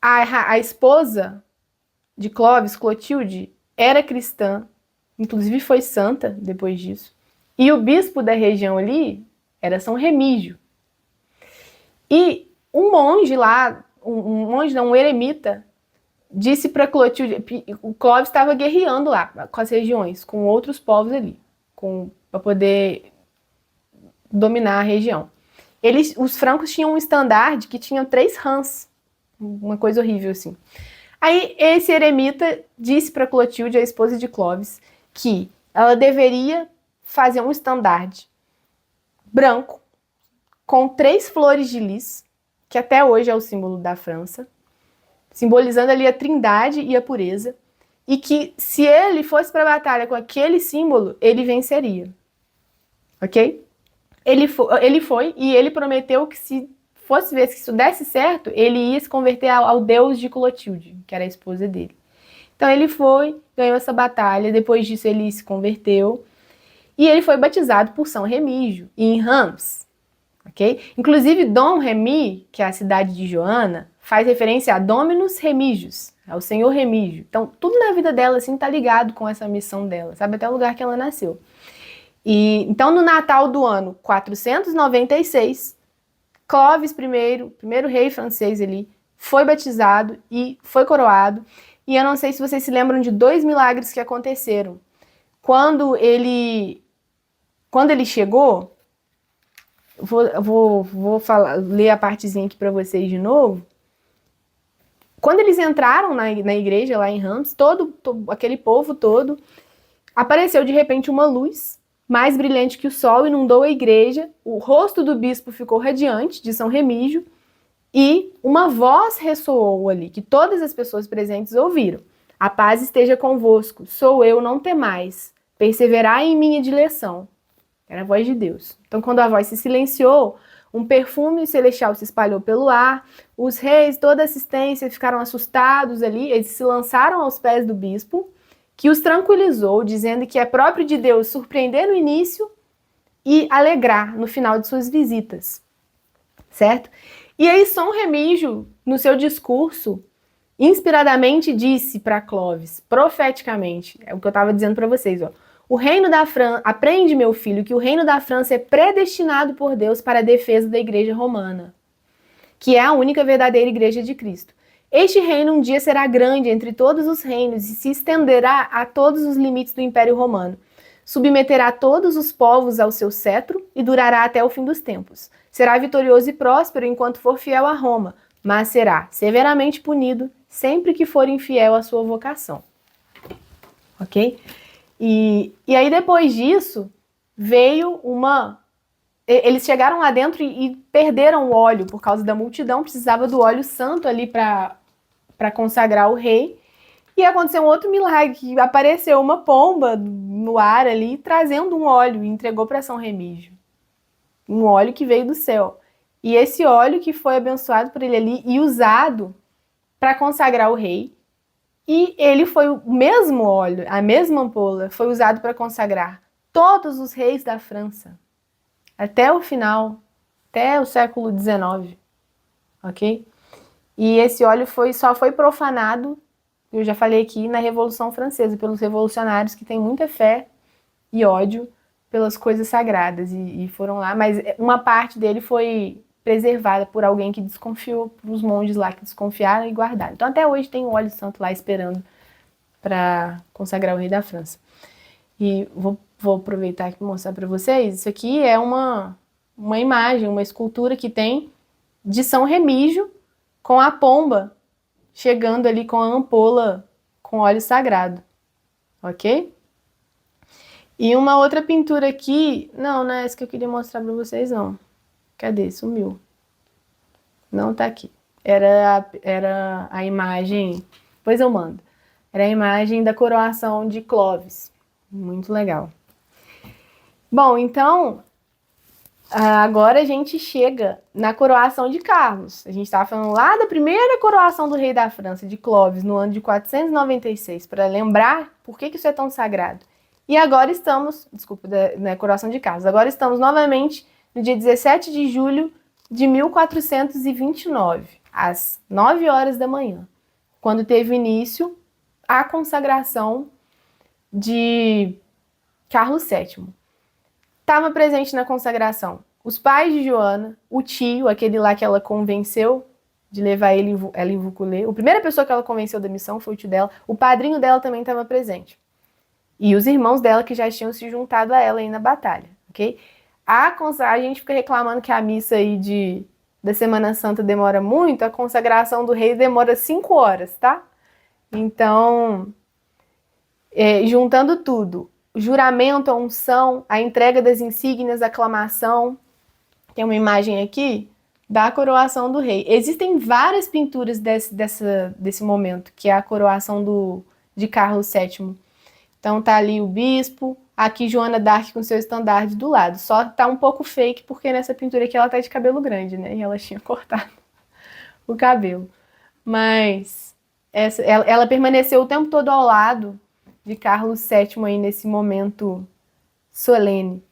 a esposa de Clovis, Clotilde, era cristã, inclusive foi santa depois disso. E o bispo da região ali era São Remígio. E um monge lá, um eremita, disse para Clotilde, o Clovis estava guerreando lá com as regiões, com outros povos ali, para poder dominar a região. Os francos tinham um estandarte que tinha 3 rãs, uma coisa horrível assim. Aí esse eremita disse para Clotilde, a esposa de Clovis, que ela deveria fazer um estandarte branco com 3 flores de lis, que até hoje é o símbolo da França, simbolizando ali a trindade e a pureza, e que se ele fosse para a batalha com aquele símbolo, ele venceria. Ok? Ele foi e ele prometeu que se fosse ver se isso desse certo, ele ia se converter ao deus de Clotilde, que era a esposa dele. Então ele foi, ganhou essa batalha, depois disso ele se converteu, e ele foi batizado por São Remígio, em Reims, ok? Inclusive Dom Remy, que é a cidade de Joana, faz referência a Dominus Remígios, ao Senhor Remígio. Então tudo na vida dela assim tá ligado com essa missão dela, sabe? Até o lugar que ela nasceu. E então no Natal do ano 496, Clovis I, primeiro rei francês ali, foi batizado e foi coroado. E eu não sei se vocês se lembram de 2 milagres que aconteceram. Quando ele chegou, vou ler a partezinha aqui para vocês de novo. Quando eles entraram na igreja lá em Reims, todo aquele povo todo, apareceu de repente uma luz mais brilhante que o sol, inundou a igreja, o rosto do bispo ficou radiante, de São Remígio, e uma voz ressoou ali, que todas as pessoas presentes ouviram. A paz esteja convosco, sou eu, não temais, perseverai em minha direção. Era a voz de Deus. Então, quando a voz se silenciou, um perfume celestial se espalhou pelo ar, os reis, toda a assistência, ficaram assustados ali, eles se lançaram aos pés do bispo, que os tranquilizou, dizendo que é próprio de Deus surpreender no início e alegrar no final de suas visitas, certo? E aí São Remígio, no seu discurso, inspiradamente disse para Clovis, profeticamente, é o que eu estava dizendo para vocês, ó, o reino da França, aprende, meu filho, que o reino da França é predestinado por Deus para a defesa da igreja romana, que é a única verdadeira igreja de Cristo. Este reino um dia será grande entre todos os reinos e se estenderá a todos os limites do Império Romano. Submeterá todos os povos ao seu cetro e durará até o fim dos tempos. Será vitorioso e próspero enquanto for fiel a Roma, mas será severamente punido sempre que for infiel à sua vocação. Ok? E aí depois disso veio uma... Eles chegaram lá dentro e perderam o óleo por causa da multidão, precisava do óleo santo ali para consagrar o rei. E aconteceu um outro milagre, que apareceu uma pomba no ar ali, trazendo um óleo, e entregou para São Remígio. Um óleo que veio do céu. E esse óleo que foi abençoado por ele ali e usado para consagrar o rei. E ele foi o mesmo óleo, a mesma ampola, foi usado para consagrar todos os reis da França. Até o final, até o século XIX, ok? E esse óleo só foi profanado, eu já falei aqui, na Revolução Francesa, pelos revolucionários que têm muita fé e ódio pelas coisas sagradas, e foram lá, mas uma parte dele foi preservada por alguém que desconfiou, por os monges lá que desconfiaram e guardaram. Então até hoje tem o óleo santo lá esperando para consagrar o rei da França. E vou aproveitar aqui e mostrar para vocês. Isso aqui é uma imagem, uma escultura que tem de São Remígio com a pomba chegando ali com a ampola com óleo sagrado, ok? E uma outra pintura aqui, não é essa que eu queria mostrar para vocês, não. Cadê? Sumiu. Não tá aqui. Era a imagem, depois eu mando. Era a imagem da coroação de Clovis. Muito legal. Bom, então, agora a gente chega na coroação de Carlos. A gente estava falando lá da primeira coroação do rei da França, de Clovis, no ano de 496, para lembrar por que isso é tão sagrado. E agora estamos, na coroação de Carlos, agora estamos novamente no dia 17 de julho de 1429, às 9 horas da manhã, quando teve início a consagração de Carlos VII. Estava presente na consagração os pais de Joana, o tio, aquele lá que ela convenceu de levar ela em Vaucouleurs. A primeira pessoa que ela convenceu da missão foi o tio dela. O padrinho dela também estava presente. E os irmãos dela que já tinham se juntado a ela aí na batalha, ok? A gente fica reclamando que a missa aí da Semana Santa demora muito, a consagração do rei demora 5 horas, tá? Então, juntando tudo, o juramento, a unção, a entrega das insígnias, a aclamação. Tem uma imagem aqui da coroação do rei. Existem várias pinturas desse momento, que é a coroação de Carlos VII. Então tá ali o bispo, aqui Joana d'Arc com seu estandarte do lado. Só tá um pouco fake, porque nessa pintura aqui ela tá de cabelo grande, né? E ela tinha cortado o cabelo. Mas ela permaneceu o tempo todo ao lado de Carlos VII aí nesse momento solene.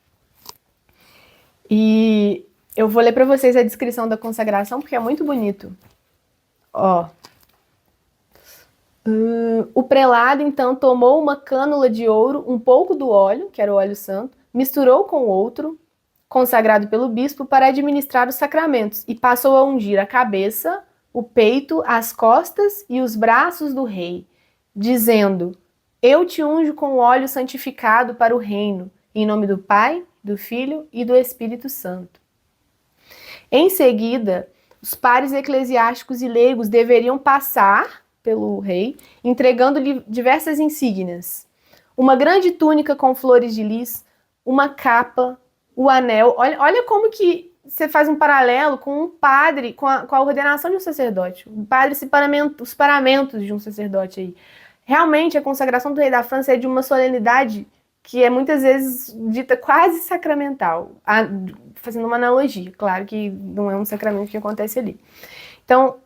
E eu vou ler para vocês a descrição da consagração, porque é muito bonito. Ó. O prelado, então, tomou uma cânula de ouro, um pouco do óleo, que era o óleo santo, misturou com outro, consagrado pelo bispo, para administrar os sacramentos, e passou a ungir a cabeça, o peito, as costas e os braços do rei, dizendo: eu te unjo com óleo santificado para o reino, em nome do Pai, do Filho e do Espírito Santo. Em seguida, os pares eclesiásticos e leigos deveriam passar pelo rei, entregando-lhe diversas insígnias. Uma grande túnica com flores de lis, uma capa, o anel. Olha como que você faz um paralelo com um padre, com a ordenação de um sacerdote. O padre, os paramentos de um sacerdote aí. Realmente, a consagração do rei da França é de uma solenidade que é muitas vezes dita quase sacramental. Fazendo uma analogia, claro que não é um sacramento que acontece ali. Então,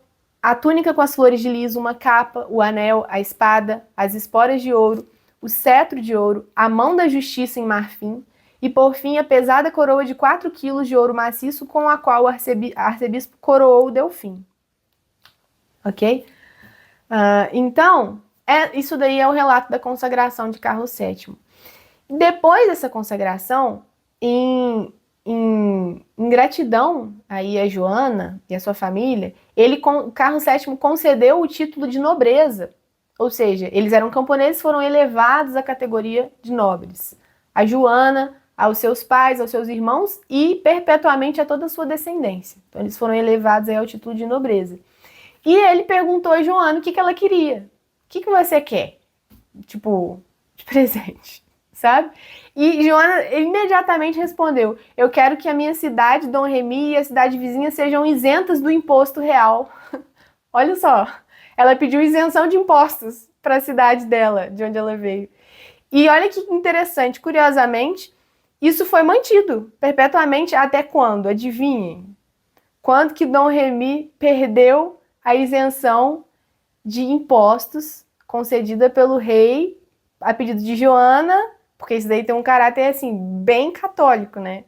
a túnica com as flores de lis, uma capa, o anel, a espada, as esporas de ouro, o cetro de ouro, a mão da justiça em marfim e, por fim, a pesada coroa de 4 quilos de ouro maciço com a qual o arcebispo coroou o Delfim. Ok? Então, isso daí é o relato da consagração de Carlos VII. Depois dessa consagração, em gratidão aí a Joana e a sua família, Carlos VII concedeu o título de nobreza, ou seja, eles eram camponeses, foram elevados à categoria de nobres. A Joana, aos seus pais, aos seus irmãos e perpetuamente a toda a sua descendência. Então eles foram elevados aí ao título de nobreza. E ele perguntou a Joana o que ela queria. O que você quer? Tipo, de presente. Sabe? E Joana imediatamente respondeu: eu quero que a minha cidade, Dom Remy, e a cidade vizinha sejam isentas do imposto real. Olha só, ela pediu isenção de impostos para a cidade dela, de onde ela veio. E olha que interessante, curiosamente, isso foi mantido perpetuamente até quando? Adivinhem? Quando que Dom Remy perdeu a isenção de impostos concedida pelo rei a pedido de Joana, porque isso daí tem um caráter, assim, bem católico, né?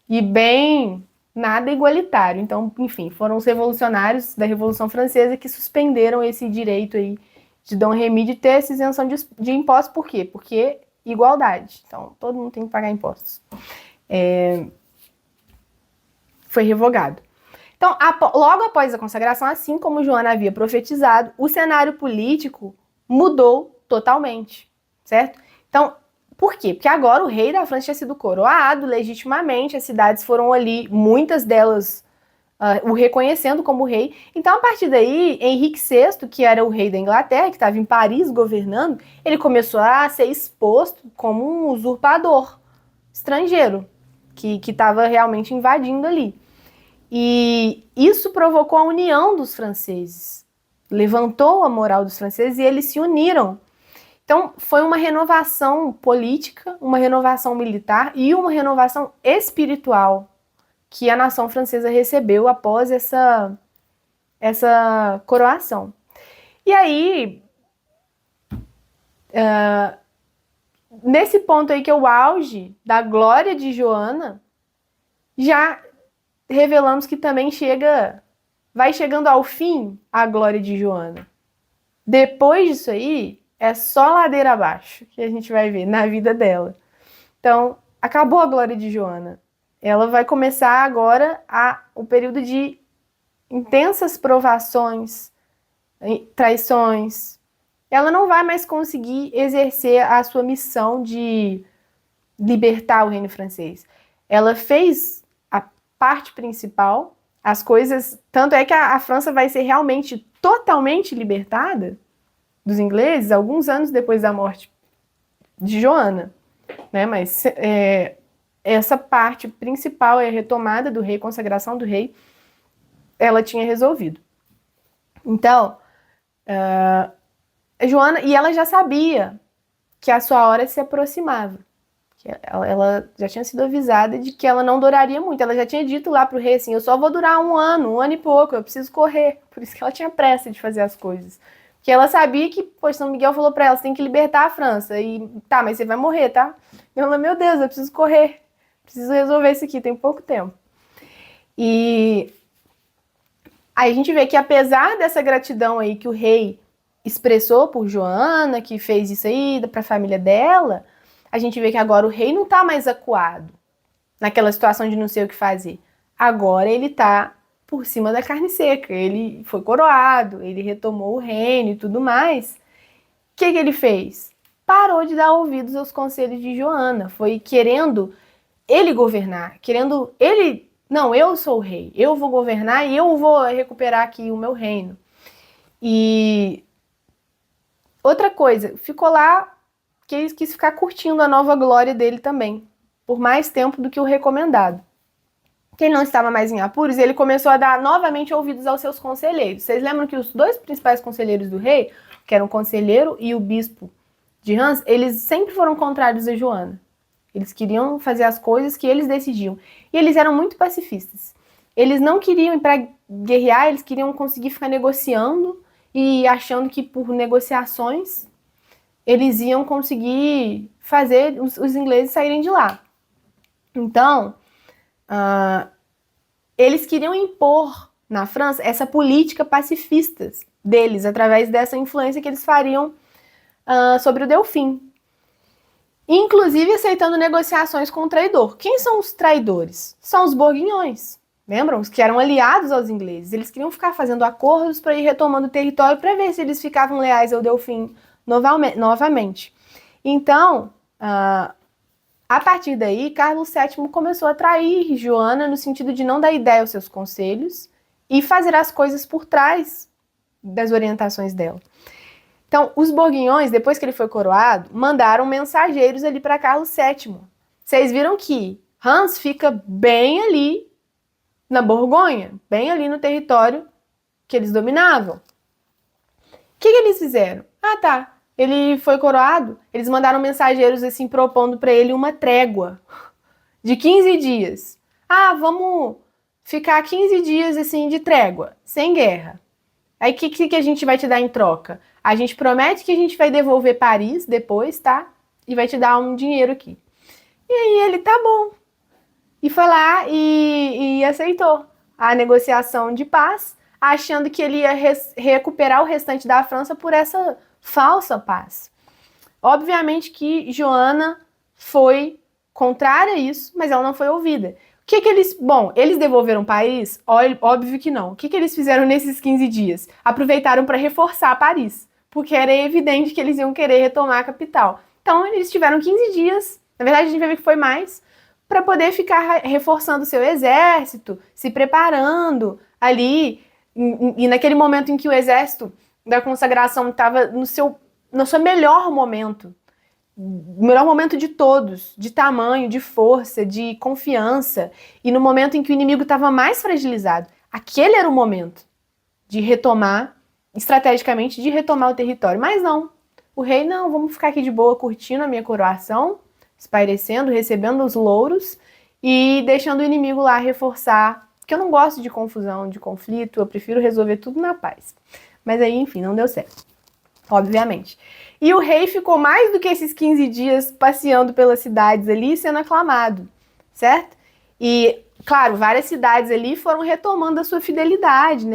E bem nada igualitário. Então, enfim, foram os revolucionários da Revolução Francesa que suspenderam esse direito aí de Dom Remy de ter essa isenção de impostos. Por quê? Porque igualdade. Então, todo mundo tem que pagar impostos. Foi revogado. Então, logo após a consagração, assim como Joana havia profetizado, o cenário político mudou totalmente, certo? Então, por quê? Porque agora o rei da França tinha sido coroado legitimamente, as cidades foram ali, muitas delas o reconhecendo como rei. Então, a partir daí, Henrique VI, que era o rei da Inglaterra, que estava em Paris governando, ele começou a ser exposto como um usurpador estrangeiro, que estava realmente invadindo ali. E isso provocou a união dos franceses, levantou a moral dos franceses e eles se uniram. Então, foi uma renovação política, uma renovação militar e uma renovação espiritual que a nação francesa recebeu após essa coroação. E aí, nesse ponto aí que é o auge da glória de Joana, já revelamos que também vai chegando ao fim a glória de Joana. Depois disso aí, é só ladeira abaixo que a gente vai ver na vida dela. Então, acabou a glória de Joana. Ela vai começar agora o período de intensas provações, traições. Ela não vai mais conseguir exercer a sua missão de libertar o reino francês. Ela fez a parte principal, as coisas... Tanto é que a França vai ser realmente totalmente libertada dos ingleses alguns anos depois da morte de Joana. né? Mas essa parte principal é a retomada do rei, consagração do rei, ela tinha resolvido. Então, Joana, e ela já sabia que a sua hora se aproximava. Ela já tinha sido avisada de que ela não duraria muito. Ela já tinha dito lá pro rei assim, eu só vou durar um ano e pouco, eu preciso correr. Por isso que ela tinha pressa de fazer as coisas. Porque ela sabia que, pois, São Miguel falou pra ela, você tem que libertar a França. E, tá, mas você vai morrer, tá? E ela, meu Deus, eu preciso correr. Preciso resolver isso aqui, tem pouco tempo. E aí a gente vê que apesar dessa gratidão aí que o rei expressou por Joana, que fez isso aí pra família dela, a gente vê que agora o rei não tá mais acuado naquela situação de não sei o que fazer. Agora ele tá por cima da carne seca. Ele foi coroado, ele retomou o reino e tudo mais. O que ele fez? Parou de dar ouvidos aos conselhos de Joana. Foi querendo ele governar, querendo ele... Não, eu sou o rei, eu vou governar e eu vou recuperar aqui o meu reino. E outra coisa, ficou lá, quis ficar curtindo a nova glória dele também, por mais tempo do que o recomendado. Quem não estava mais em apuros, ele começou a dar novamente ouvidos aos seus conselheiros. Vocês lembram que os dois principais conselheiros do rei, que eram o conselheiro e o bispo de Reims, eles sempre foram contrários a Joana. Eles queriam fazer as coisas que eles decidiam. E eles eram muito pacifistas. Eles não queriam ir para guerrear, eles queriam conseguir ficar negociando e achando que por negociações eles iam conseguir fazer os ingleses saírem de lá. Então, eles queriam impor na França essa política pacifista deles, através dessa influência que eles fariam sobre o Delfim. Inclusive aceitando negociações com o traidor. Quem são os traidores? São os borguinhões. Lembram? Os que eram aliados aos ingleses. Eles queriam ficar fazendo acordos para ir retomando o território para ver se eles ficavam leais ao Delfim novamente. Então, a partir daí, Carlos VII começou a trair Joana no sentido de não dar ideia aos seus conselhos e fazer as coisas por trás das orientações dela. Então, os borguinhões, depois que ele foi coroado, mandaram mensageiros ali para Carlos VII. Vocês viram que Reims fica bem ali na Borgonha, bem ali no território que eles dominavam. O que eles fizeram? Ah, tá. Ele foi coroado, eles mandaram mensageiros assim propondo para ele uma trégua de 15 dias. Ah, vamos ficar 15 dias assim de trégua, sem guerra. Aí o que a gente vai te dar em troca? A gente promete que a gente vai devolver Paris depois, tá? E vai te dar um dinheiro aqui. E aí ele, tá bom. E foi lá e aceitou a negociação de paz, achando que ele ia recuperar o restante da França por essa falsa paz. Obviamente que Joana foi contrária a isso, mas ela não foi ouvida. O que eles... Bom, eles devolveram Paris? Óbvio que não. O que eles fizeram nesses 15 dias? Aproveitaram para reforçar Paris, porque era evidente que eles iam querer retomar a capital. Então, eles tiveram 15 dias, na verdade a gente vai ver que foi mais, para poder ficar reforçando seu exército, se preparando ali, e naquele momento em que o exército da consagração estava no seu melhor momento, o melhor momento de todos, de tamanho, de força, de confiança, e no momento em que o inimigo estava mais fragilizado. Aquele era o momento de retomar, estrategicamente, de retomar o território. Mas não, o rei não, vamos ficar aqui de boa, curtindo a minha coroação, espairecendo, recebendo os louros e deixando o inimigo lá reforçar, porque eu não gosto de confusão, de conflito, eu prefiro resolver tudo na paz. Mas aí, enfim, não deu certo, obviamente. E o rei ficou mais do que esses 15 dias passeando pelas cidades ali, sendo aclamado, certo? E, claro, várias cidades ali foram retomando a sua fidelidade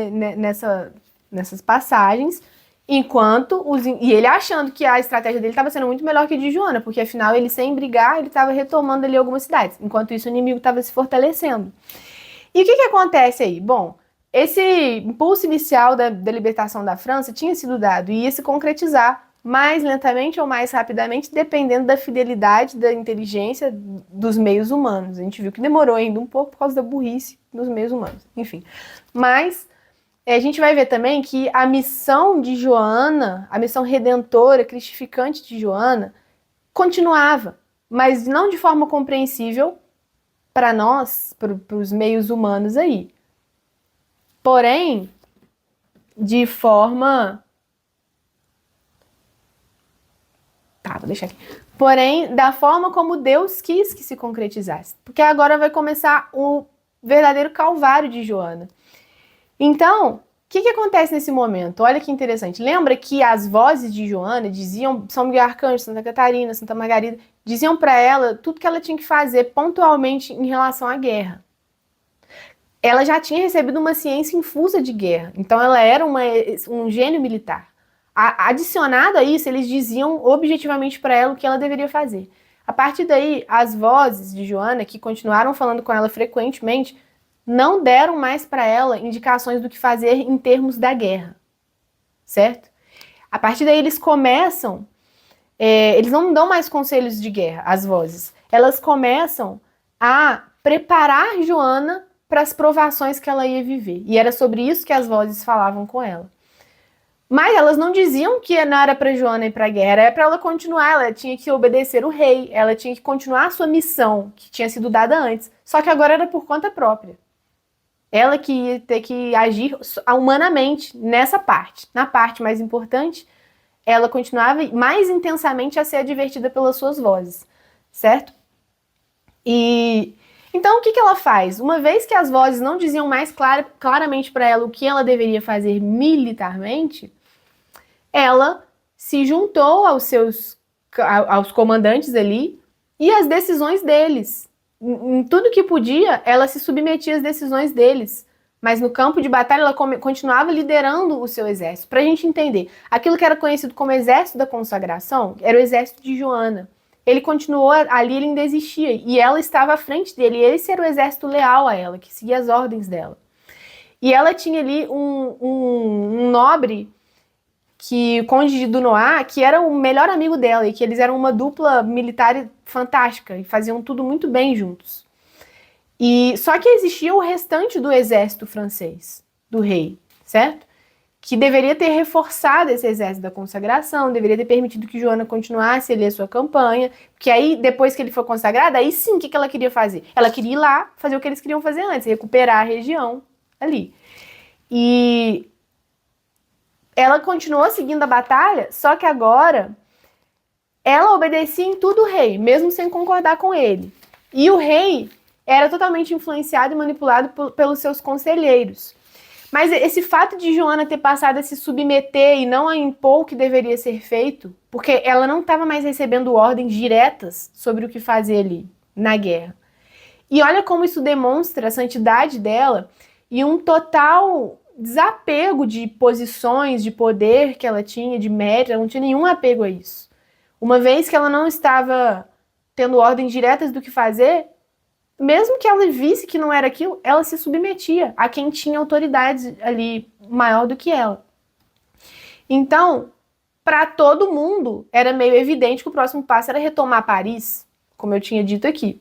nessas passagens, enquanto e ele achando que a estratégia dele estava sendo muito melhor que a de Joana, porque afinal ele sem brigar, ele estava retomando ali algumas cidades, enquanto isso o inimigo estava se fortalecendo. E o que acontece aí? Bom, esse impulso inicial da libertação da França tinha sido dado e ia se concretizar mais lentamente ou mais rapidamente, dependendo da fidelidade, da inteligência dos meios humanos. A gente viu que demorou ainda um pouco por causa da burrice dos meios humanos, enfim. Mas a gente vai ver também que a missão de Joana, a missão redentora, cristificante de Joana, continuava. mas não de forma compreensível para nós, para os meios humanos aí. Porém, de forma... Tá, vou deixar aqui. Porém, da forma como Deus quis que se concretizasse. Porque agora vai começar o verdadeiro calvário de Joana. Então, o que acontece nesse momento? Olha que interessante. Lembra que as vozes de Joana diziam, São Miguel Arcanjo, Santa Catarina, Santa Margarida, diziam para ela tudo que ela tinha que fazer pontualmente em relação à guerra. Ela já tinha recebido uma ciência infusa de guerra, então ela era um gênio militar. Adicionado a isso, eles diziam objetivamente para ela o que ela deveria fazer. A partir daí, as vozes de Joana, que continuaram falando com ela frequentemente, não deram mais para ela indicações do que fazer em termos da guerra, certo? A partir daí eles começam, eles não dão mais conselhos de guerra, as vozes. Elas começam a preparar Joana para as provações que ela ia viver. E era sobre isso que as vozes falavam com ela. Mas elas não diziam que não era para Joana ir para a guerra, era para ela continuar, ela tinha que obedecer o rei, ela tinha que continuar a sua missão, que tinha sido dada antes, só que agora era por conta própria. Ela que ia ter que agir humanamente nessa parte. Na parte mais importante, ela continuava mais intensamente a ser advertida pelas suas vozes, certo? E então o que ela faz? Uma vez que as vozes não diziam mais claramente para ela o que ela deveria fazer militarmente, ela se juntou aos comandantes ali e às decisões deles. Em tudo que podia, ela se submetia às decisões deles. Mas no campo de batalha, ela continuava liderando o seu exército. Para a gente entender, aquilo que era conhecido como exército da consagração era o exército de Joana. Ele continuou ali, ele ainda existia. E ela estava à frente dele. E esse era o exército leal a ela, que seguia as ordens dela. E ela tinha ali um nobre, o Conde de Dunois, que era o melhor amigo dela, e que eles eram uma dupla militar fantástica, e faziam tudo muito bem juntos. E só que existia o restante do exército francês, do rei, certo? Que deveria ter reforçado esse exército da consagração, deveria ter permitido que Joana continuasse ali a sua campanha, porque aí, depois que ele foi consagrado, aí sim, o que ela queria fazer? Ela queria ir lá fazer o que eles queriam fazer antes, recuperar a região ali. E ela continuou seguindo a batalha, só que agora ela obedecia em tudo o rei, mesmo sem concordar com ele. E o rei era totalmente influenciado e manipulado pelos seus conselheiros. Mas esse fato de Joana ter passado a se submeter e não a impor o que deveria ser feito, porque ela não estava mais recebendo ordens diretas sobre o que fazer ali, na guerra. E olha como isso demonstra a santidade dela e um total desapego de posições, de poder que ela tinha, de mérito, ela não tinha nenhum apego a isso. Uma vez que ela não estava tendo ordens diretas do que fazer, mesmo que ela visse que não era aquilo, ela se submetia a quem tinha autoridade ali maior do que ela. Então, para todo mundo, era meio evidente que o próximo passo era retomar Paris, como eu tinha dito aqui.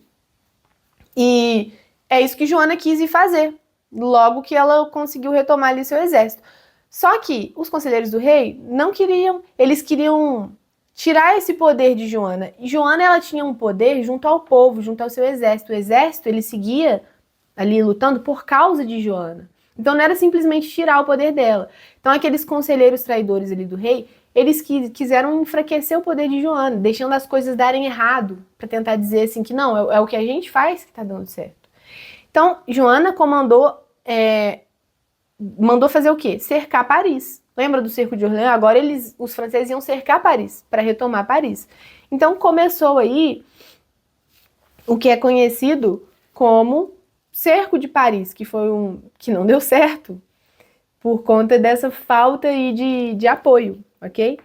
E é isso que Joana quis ir fazer, logo que ela conseguiu retomar ali seu exército. Só que os conselheiros do rei não queriam, eles queriam tirar esse poder de Joana. E Joana, ela tinha um poder junto ao povo, junto ao seu exército. O exército, ele seguia ali lutando por causa de Joana. Então não era simplesmente tirar o poder dela. Então aqueles conselheiros traidores ali do rei, eles quiseram enfraquecer o poder de Joana, deixando as coisas darem errado, para tentar dizer assim que não, é o que a gente faz que tá dando certo. Então, Joana mandou fazer o quê? Cercar Paris. Lembra do cerco de Orléans? Agora os franceses iam cercar Paris, para retomar Paris. Então começou aí o que é conhecido como cerco de Paris, que não deu certo, por conta dessa falta aí de apoio, ok?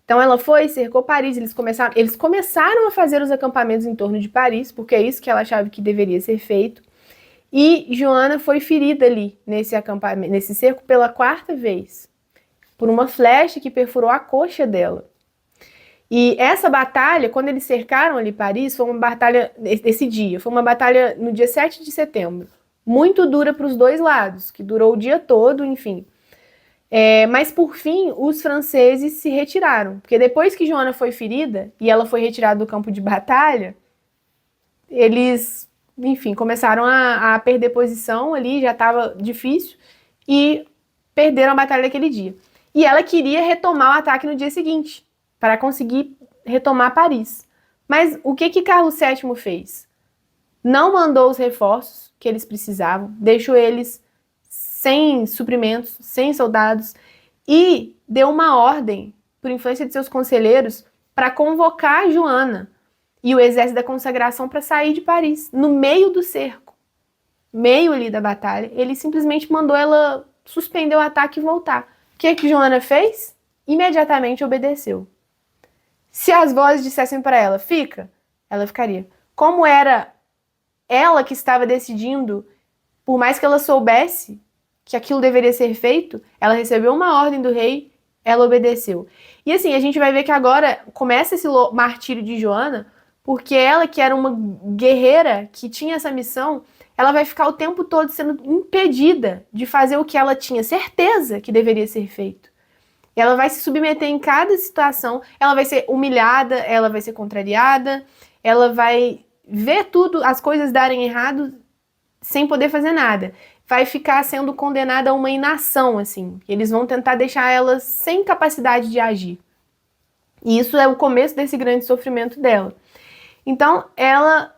Então ela cercou Paris, eles começaram a fazer os acampamentos em torno de Paris, porque é isso que ela achava que deveria ser feito. E Joana foi ferida ali, nesse cerco, pela 4ª vez, por uma flecha que perfurou a coxa dela. E essa batalha, quando eles cercaram ali Paris, foi uma batalha, esse dia, foi uma batalha no dia 7 de setembro, muito dura para os dois lados, que durou o dia todo, enfim. Mas por fim, os franceses se retiraram, porque depois que Joana foi ferida, e ela foi retirada do campo de batalha, eles, enfim, começaram a perder posição ali, já estava difícil, e perderam a batalha daquele dia. E ela queria retomar o ataque no dia seguinte, para conseguir retomar Paris. Mas o que Carlos VII fez? Não mandou os reforços que eles precisavam, deixou eles sem suprimentos, sem soldados, e deu uma ordem, por influência de seus conselheiros, para convocar Joana e o exército da consagração para sair de Paris, no meio do cerco, meio ali da batalha. Ele simplesmente mandou ela suspender o ataque e voltar. O que Joana fez? Imediatamente obedeceu. Se as vozes dissessem para ela, fica, ela ficaria. Como era ela que estava decidindo, por mais que ela soubesse que aquilo deveria ser feito, ela recebeu uma ordem do rei, ela obedeceu. E assim, a gente vai ver que agora começa esse martírio de Joana, porque ela, que era uma guerreira, que tinha essa missão, ela vai ficar o tempo todo sendo impedida de fazer o que ela tinha certeza que deveria ser feito. Ela vai se submeter em cada situação, ela vai ser humilhada, ela vai ser contrariada, ela vai ver tudo, as coisas darem errado, sem poder fazer nada. Vai ficar sendo condenada a uma inação, assim. Eles vão tentar deixar ela sem capacidade de agir. E isso é o começo desse grande sofrimento dela. Então, ela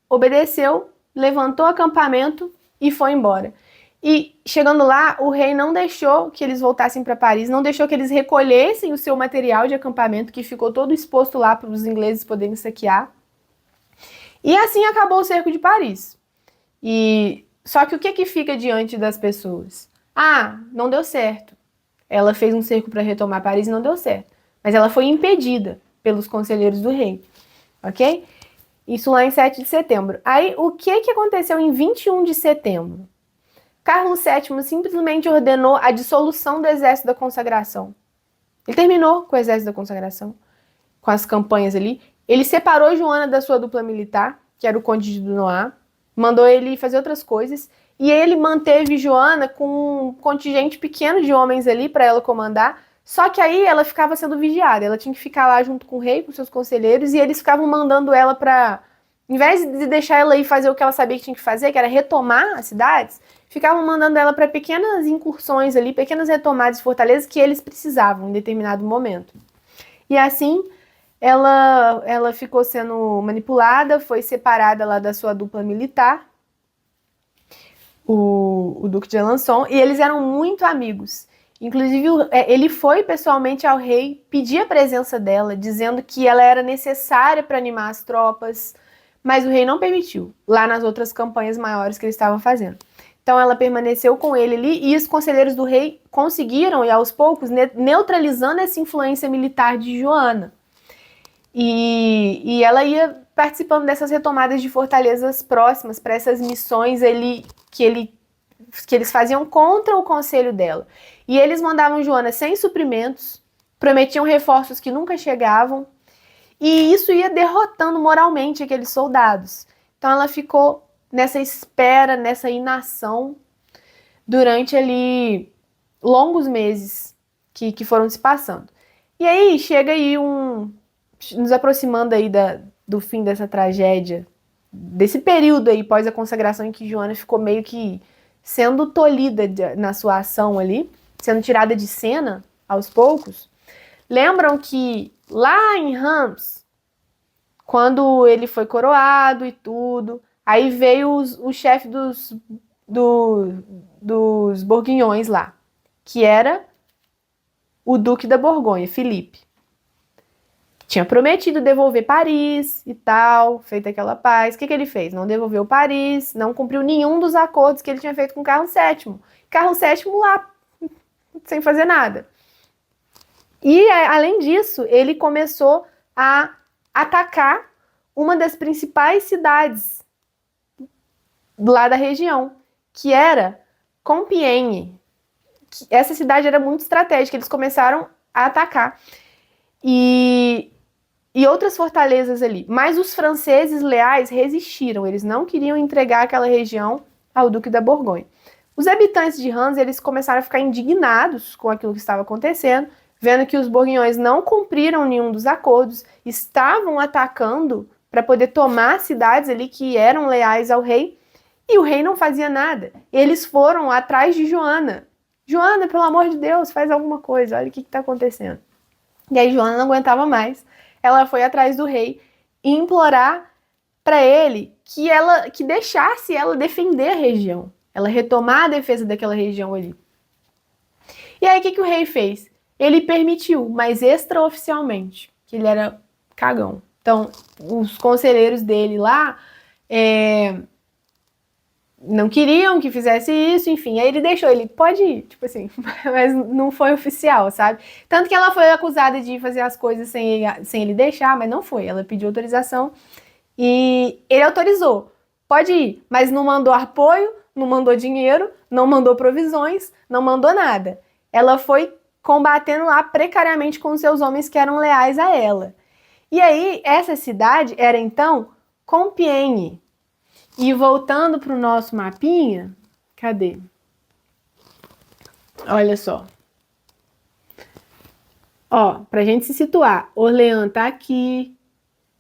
obedeceu, levantou o acampamento e foi embora. E chegando lá, o rei não deixou que eles voltassem para Paris, não deixou que eles recolhessem o seu material de acampamento, que ficou todo exposto lá para os ingleses poderem saquear. E assim acabou o cerco de Paris. Só que o que fica diante das pessoas? Ah, não deu certo. Ela fez um cerco para retomar Paris e não deu certo. Mas ela foi impedida pelos conselheiros do rei, ok? Isso lá em 7 de setembro. Aí, o que aconteceu em 21 de setembro? Carlos VII simplesmente ordenou a dissolução do exército da consagração. Ele terminou com o exército da consagração, com as campanhas ali. Ele separou Joana da sua dupla militar, que era o conde de Dunois, mandou ele fazer outras coisas, e ele manteve Joana com um contingente pequeno de homens ali para ela comandar, só que aí ela ficava sendo vigiada, ela tinha que ficar lá junto com o rei, com seus conselheiros, e eles ficavam mandando ela para, em vez de deixar ela ir fazer o que ela sabia que tinha que fazer, que era retomar as cidades, ficavam mandando ela para pequenas incursões ali, pequenas retomadas de fortalezas que eles precisavam em determinado momento. E assim, ela ficou sendo manipulada, foi separada lá da sua dupla militar, o Duque de Alençon, e eles eram muito amigos. Inclusive, ele foi pessoalmente ao rei pedir a presença dela, dizendo que ela era necessária para animar as tropas, mas o rei não permitiu, lá nas outras campanhas maiores que eles estavam fazendo. Então ela permaneceu com ele ali e os conselheiros do rei conseguiram, e aos poucos, neutralizando essa influência militar de Joana. E ela ia participando dessas retomadas de fortalezas próximas para essas missões que eles faziam contra o conselho dela. E eles mandavam Joana sem suprimentos, prometiam reforços que nunca chegavam, e isso ia derrotando moralmente aqueles soldados. Então ela ficou nessa espera, nessa inação, durante ali longos meses que foram se passando. E aí chega aí nos aproximando aí do fim dessa tragédia, desse período aí pós a consagração em que Joana ficou meio que sendo tolhida na sua ação ali, sendo tirada de cena aos poucos. Lembram que lá em Reims, quando ele foi coroado e tudo, aí veio o chefe dos Borguinhões lá, que era o Duque da Borgonha, Filipe. Tinha prometido devolver Paris e tal, feito aquela paz. O que ele fez? Não devolveu Paris, não cumpriu nenhum dos acordos que ele tinha feito com Carlos VII. Carlos VII lá, sem fazer nada. E, além disso, ele começou a atacar uma das principais cidades lá da região, que era Compiègne. Essa cidade era muito estratégica, eles começaram a atacar. E outras fortalezas ali. Mas os franceses leais resistiram, eles não queriam entregar aquela região ao Duque da Borgonha. Os habitantes de Reims, eles começaram a ficar indignados com aquilo que estava acontecendo, vendo que os Borguinhões não cumpriram nenhum dos acordos, estavam atacando para poder tomar cidades ali que eram leais ao rei, e o rei não fazia nada. Eles foram atrás de Joana. Joana, pelo amor de Deus, faz alguma coisa, olha o que está acontecendo. E aí Joana não aguentava mais. Ela foi atrás do rei e implorar para ele que deixasse ela defender a região, ela retomar a defesa daquela região ali. E aí o que o rei fez? Ele permitiu, mas extraoficialmente, que ele era cagão. Então, os conselheiros dele lá não queriam que fizesse isso, enfim, aí ele deixou, ele pode ir, tipo assim, mas não foi oficial, sabe? Tanto que ela foi acusada de fazer as coisas sem ele deixar, mas não foi, ela pediu autorização e ele autorizou, pode ir, mas não mandou apoio, não mandou dinheiro, não mandou provisões, não mandou nada. Ela foi combatendo lá precariamente com os seus homens que eram leais a ela. E aí, essa cidade era então Compiègne. E voltando para o nosso mapinha, cadê? Olha só. Ó, para a gente se situar, Orleans tá aqui,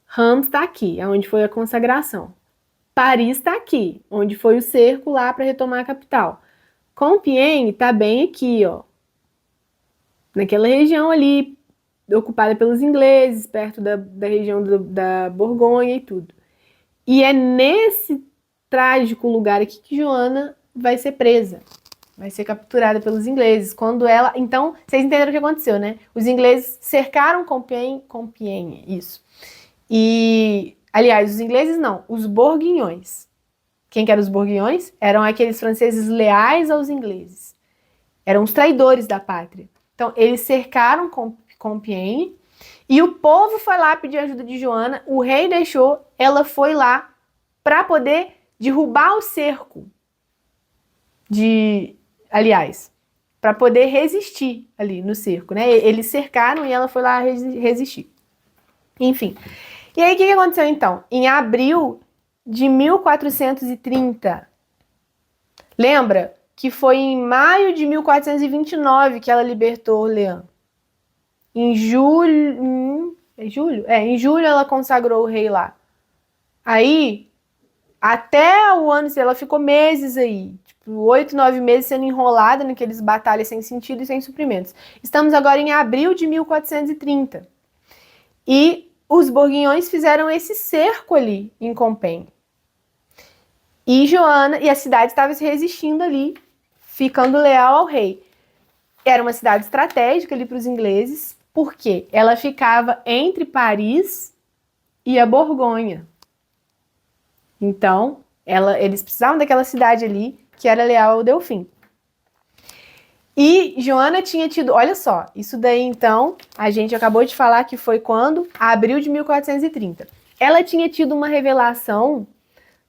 Reims tá aqui, é onde foi a consagração. Paris tá aqui, onde foi o cerco lá para retomar a capital. Compiègne tá bem aqui, ó. Naquela região ali, ocupada pelos ingleses, perto da região da Borgonha e tudo. E é nesse trágico lugar aqui que Joana vai ser presa, vai ser capturada pelos ingleses. Quando ela... Então, vocês entenderam o que aconteceu, né? Os ingleses cercaram Compiègne, isso. E, aliás, os ingleses não, os borguinhões. Quem que eram os borguinhões? Eram aqueles franceses leais aos ingleses. Eram os traidores da pátria. Então, eles cercaram Compiègne e o povo foi lá pedir ajuda de Joana, o rei deixou, ela foi lá para poder derrubar o cerco aliás, para poder resistir ali no cerco, né? Eles cercaram e ela foi lá resistir. Enfim. E aí, o que aconteceu então? Em abril de 1430, lembra que foi em maio de 1429 que ela libertou Orleans. Em julho... Em julho ela consagrou o rei lá. Aí, até o ano, ela ficou meses aí, tipo, 8, 9 meses sendo enrolada naqueles batalhas sem sentido e sem suprimentos. Estamos agora em abril de 1430. E os borguinhões fizeram esse cerco ali em Compiègne. E Joana, e a cidade estava se resistindo ali, ficando leal ao rei. Era uma cidade estratégica ali para os ingleses, porque ela ficava entre Paris e a Borgonha. Então, eles precisavam daquela cidade ali que era leal ao Delfim. E Joana tinha tido, olha só, isso daí então, a gente acabou de falar que foi quando? Abril de 1430. Ela tinha tido uma revelação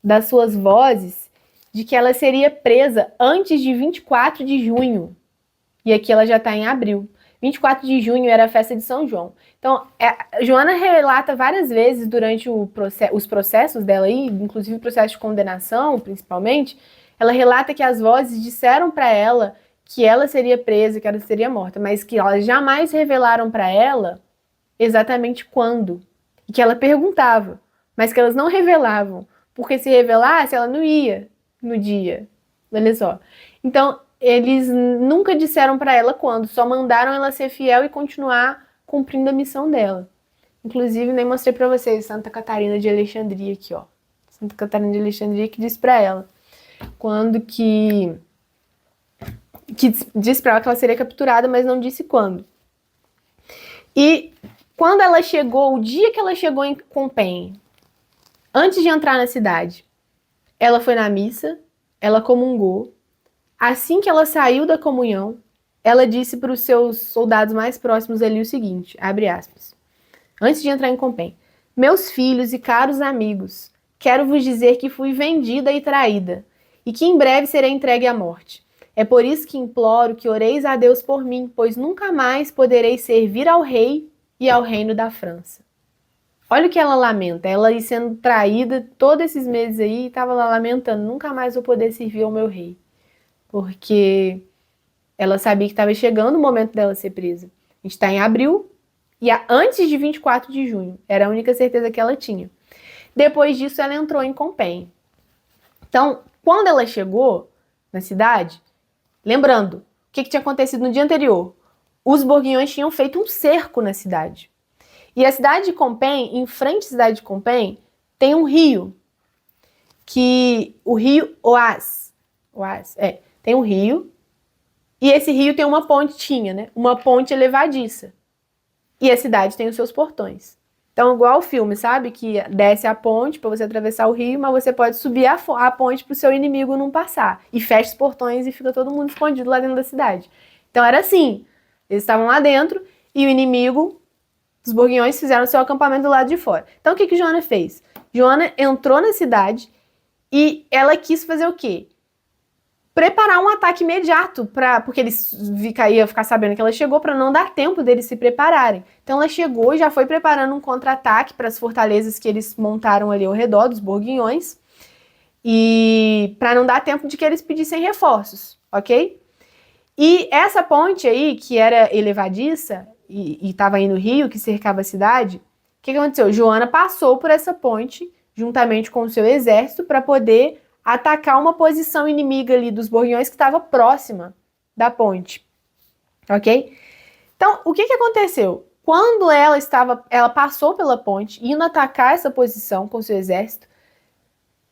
das suas vozes de que ela seria presa antes de 24 de junho. E aqui ela já está em abril. 24 de junho era a festa de São João. Então, Joana relata várias vezes durante os processos dela aí, inclusive o processo de condenação, principalmente, ela relata que as vozes disseram para ela que ela seria presa, que ela seria morta, mas que elas jamais revelaram para ela exatamente quando. E que ela perguntava, mas que elas não revelavam, porque se revelasse, ela não ia no dia. Olha só. Então, eles nunca disseram para ela quando, só mandaram ela ser fiel e continuar cumprindo a missão dela. Inclusive, nem mostrei para vocês Santa Catarina de Alexandria aqui, ó. Santa Catarina de Alexandria que disse para ela quando que disse para ela que ela seria capturada, mas não disse quando. E quando ela chegou, o dia que ela chegou em Compiègne, antes de entrar na cidade, ela foi na missa, ela comungou. Assim que ela saiu da comunhão, ela disse para os seus soldados mais próximos ali o seguinte, abre aspas, antes de entrar em Compiègne: meus filhos e caros amigos, quero vos dizer que fui vendida e traída, e que em breve serei entregue à morte. É por isso que imploro que oreis a Deus por mim, pois nunca mais poderei servir ao rei e ao reino da França. Olha o que ela lamenta, ela ir sendo traída todos esses meses aí, estava lá lamentando, nunca mais vou poder servir ao meu rei. Porque ela sabia que estava chegando o momento dela ser presa. A gente está em abril e antes de 24 de junho. Era a única certeza que ela tinha. Depois disso, ela entrou em Compenha. Então, quando ela chegou na cidade, lembrando, o que tinha acontecido no dia anterior? Os Borguignões tinham feito um cerco na cidade. E a cidade de Compenha, em frente à cidade de Compenha, tem um rio, o rio Oise. Tem um rio, e esse rio tem uma pontinha, né? Uma ponte elevadiça. E a cidade tem os seus portões. Então, igual o filme, sabe? Que desce a ponte para você atravessar o rio, mas você pode subir a ponte para o seu inimigo não passar. E fecha os portões e fica todo mundo escondido lá dentro da cidade. Então, era assim. Eles estavam lá dentro e o inimigo, os Borguignões, fizeram seu acampamento do lado de fora. Então, o que Joana fez? Joana entrou na cidade e ela quis fazer o quê? Preparar um ataque imediato, porque eles iam ficar sabendo que ela chegou, para não dar tempo deles se prepararem. Então ela chegou e já foi preparando um contra-ataque para as fortalezas que eles montaram ali ao redor dos Borguignões, e para não dar tempo de que eles pedissem reforços, ok? E essa ponte aí, que era elevadiça, e estava aí no rio, que cercava a cidade, o que aconteceu? Joana passou por essa ponte, juntamente com o seu exército, para poder atacar uma posição inimiga ali dos Borguignões que estava próxima da ponte, ok? Então, o que aconteceu? Quando ela passou pela ponte, indo atacar essa posição com seu exército,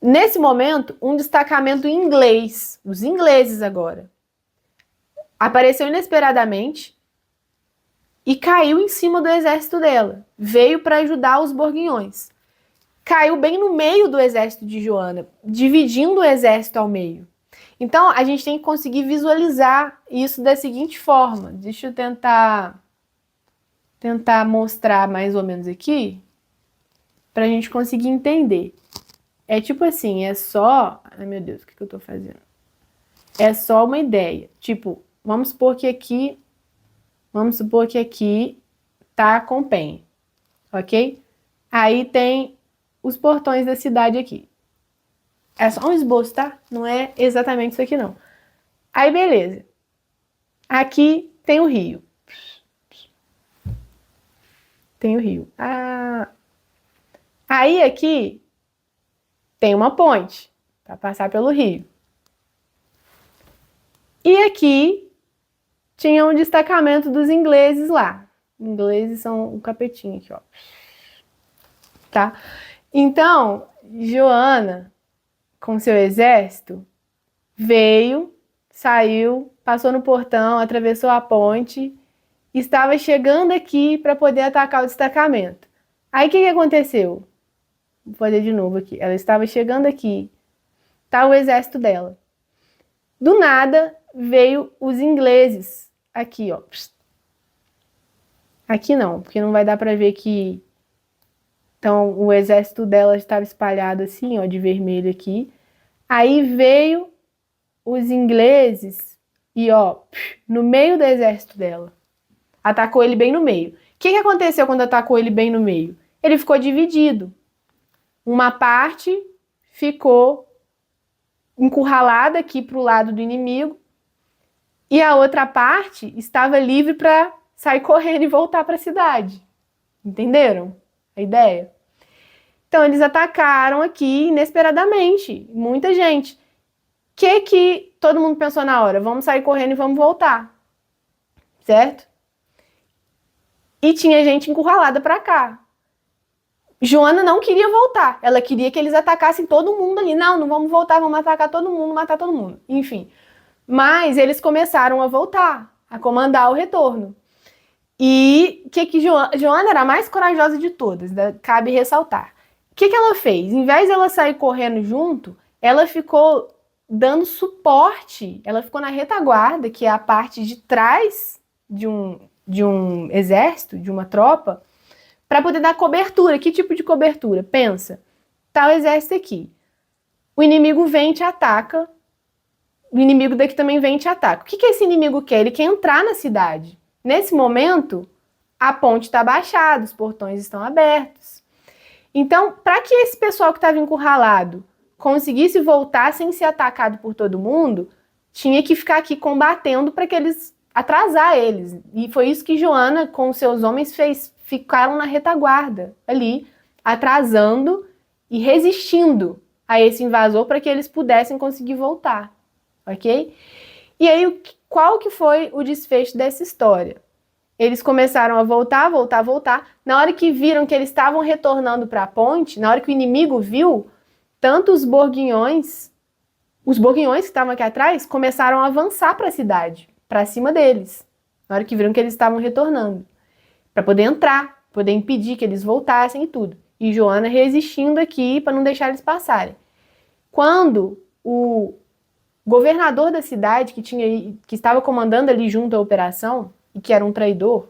nesse momento, um destacamento inglês, os ingleses agora, apareceu inesperadamente e caiu em cima do exército dela. Veio para ajudar os Borguignões. Caiu bem no meio do exército de Joana, dividindo o exército ao meio. Então, a gente tem que conseguir visualizar isso da seguinte forma. Deixa eu tentar mostrar mais ou menos aqui, para a gente conseguir entender. É tipo assim, é só... Ai, meu Deus, o que eu tô fazendo? É só uma ideia. Tipo, vamos supor que aqui tá Compenha, ok? Aí tem os portões da cidade aqui. É só um esboço, tá? Não é exatamente isso aqui, não. Aí, beleza. Aqui tem o rio. Tem o rio. Aí, aqui, tem uma ponte para passar pelo rio. E aqui tinha um destacamento dos ingleses lá. Os ingleses são o capetinho aqui, ó. Tá? Então, Joana, com seu exército, veio, saiu, passou no portão, atravessou a ponte, estava chegando aqui para poder atacar o destacamento. Aí o que aconteceu? Vou fazer de novo aqui. Ela estava chegando aqui, tá o exército dela. Do nada veio os ingleses aqui, ó. Aqui não, porque não vai dar para ver que... Então, o exército dela estava espalhado assim, ó, de vermelho aqui. Aí veio os ingleses e, ó, no meio do exército dela. Atacou ele bem no meio. O que aconteceu quando atacou ele bem no meio? Ele ficou dividido. Uma parte ficou encurralada aqui para o lado do inimigo e a outra parte estava livre para sair correndo e voltar para a cidade. Entenderam a ideia? Então, eles atacaram aqui inesperadamente, muita gente. O que todo mundo pensou na hora? Vamos sair correndo e vamos voltar, certo? E tinha gente encurralada para cá. Joana não queria voltar, ela queria que eles atacassem todo mundo ali. Não vamos voltar, vamos atacar todo mundo, matar todo mundo. Enfim, mas eles começaram a voltar, a comandar o retorno. E Joana era a mais corajosa de todas, cabe ressaltar. O que ela fez? Em vez de ela sair correndo junto, ela ficou dando suporte, ela ficou na retaguarda, que é a parte de trás de um exército, de uma tropa, para poder dar cobertura. Que tipo de cobertura? Pensa, tá o exército aqui, o inimigo vem e te ataca, o inimigo daqui também vem e te ataca. O que esse inimigo quer? Ele quer entrar na cidade. Nesse momento, a ponte está baixada, os portões estão abertos. Então, para que esse pessoal que estava encurralado conseguisse voltar sem ser atacado por todo mundo, tinha que ficar aqui combatendo para que eles atrasar eles. E foi isso que Joana, com seus homens, fez. Ficaram na retaguarda ali, atrasando e resistindo a esse invasor para que eles pudessem conseguir voltar, ok? E aí, qual que foi o desfecho dessa história? Eles começaram a voltar. Na hora que viram que eles estavam retornando para a ponte, na hora que o inimigo viu, tanto os borguinhões que estavam aqui atrás, começaram a avançar para a cidade, para cima deles, na hora que viram que eles estavam retornando, para poder entrar, poder impedir que eles voltassem e tudo. E Joana resistindo aqui para não deixar eles passarem. Quando o governador da cidade, que estava comandando ali junto à operação, e que era um traidor,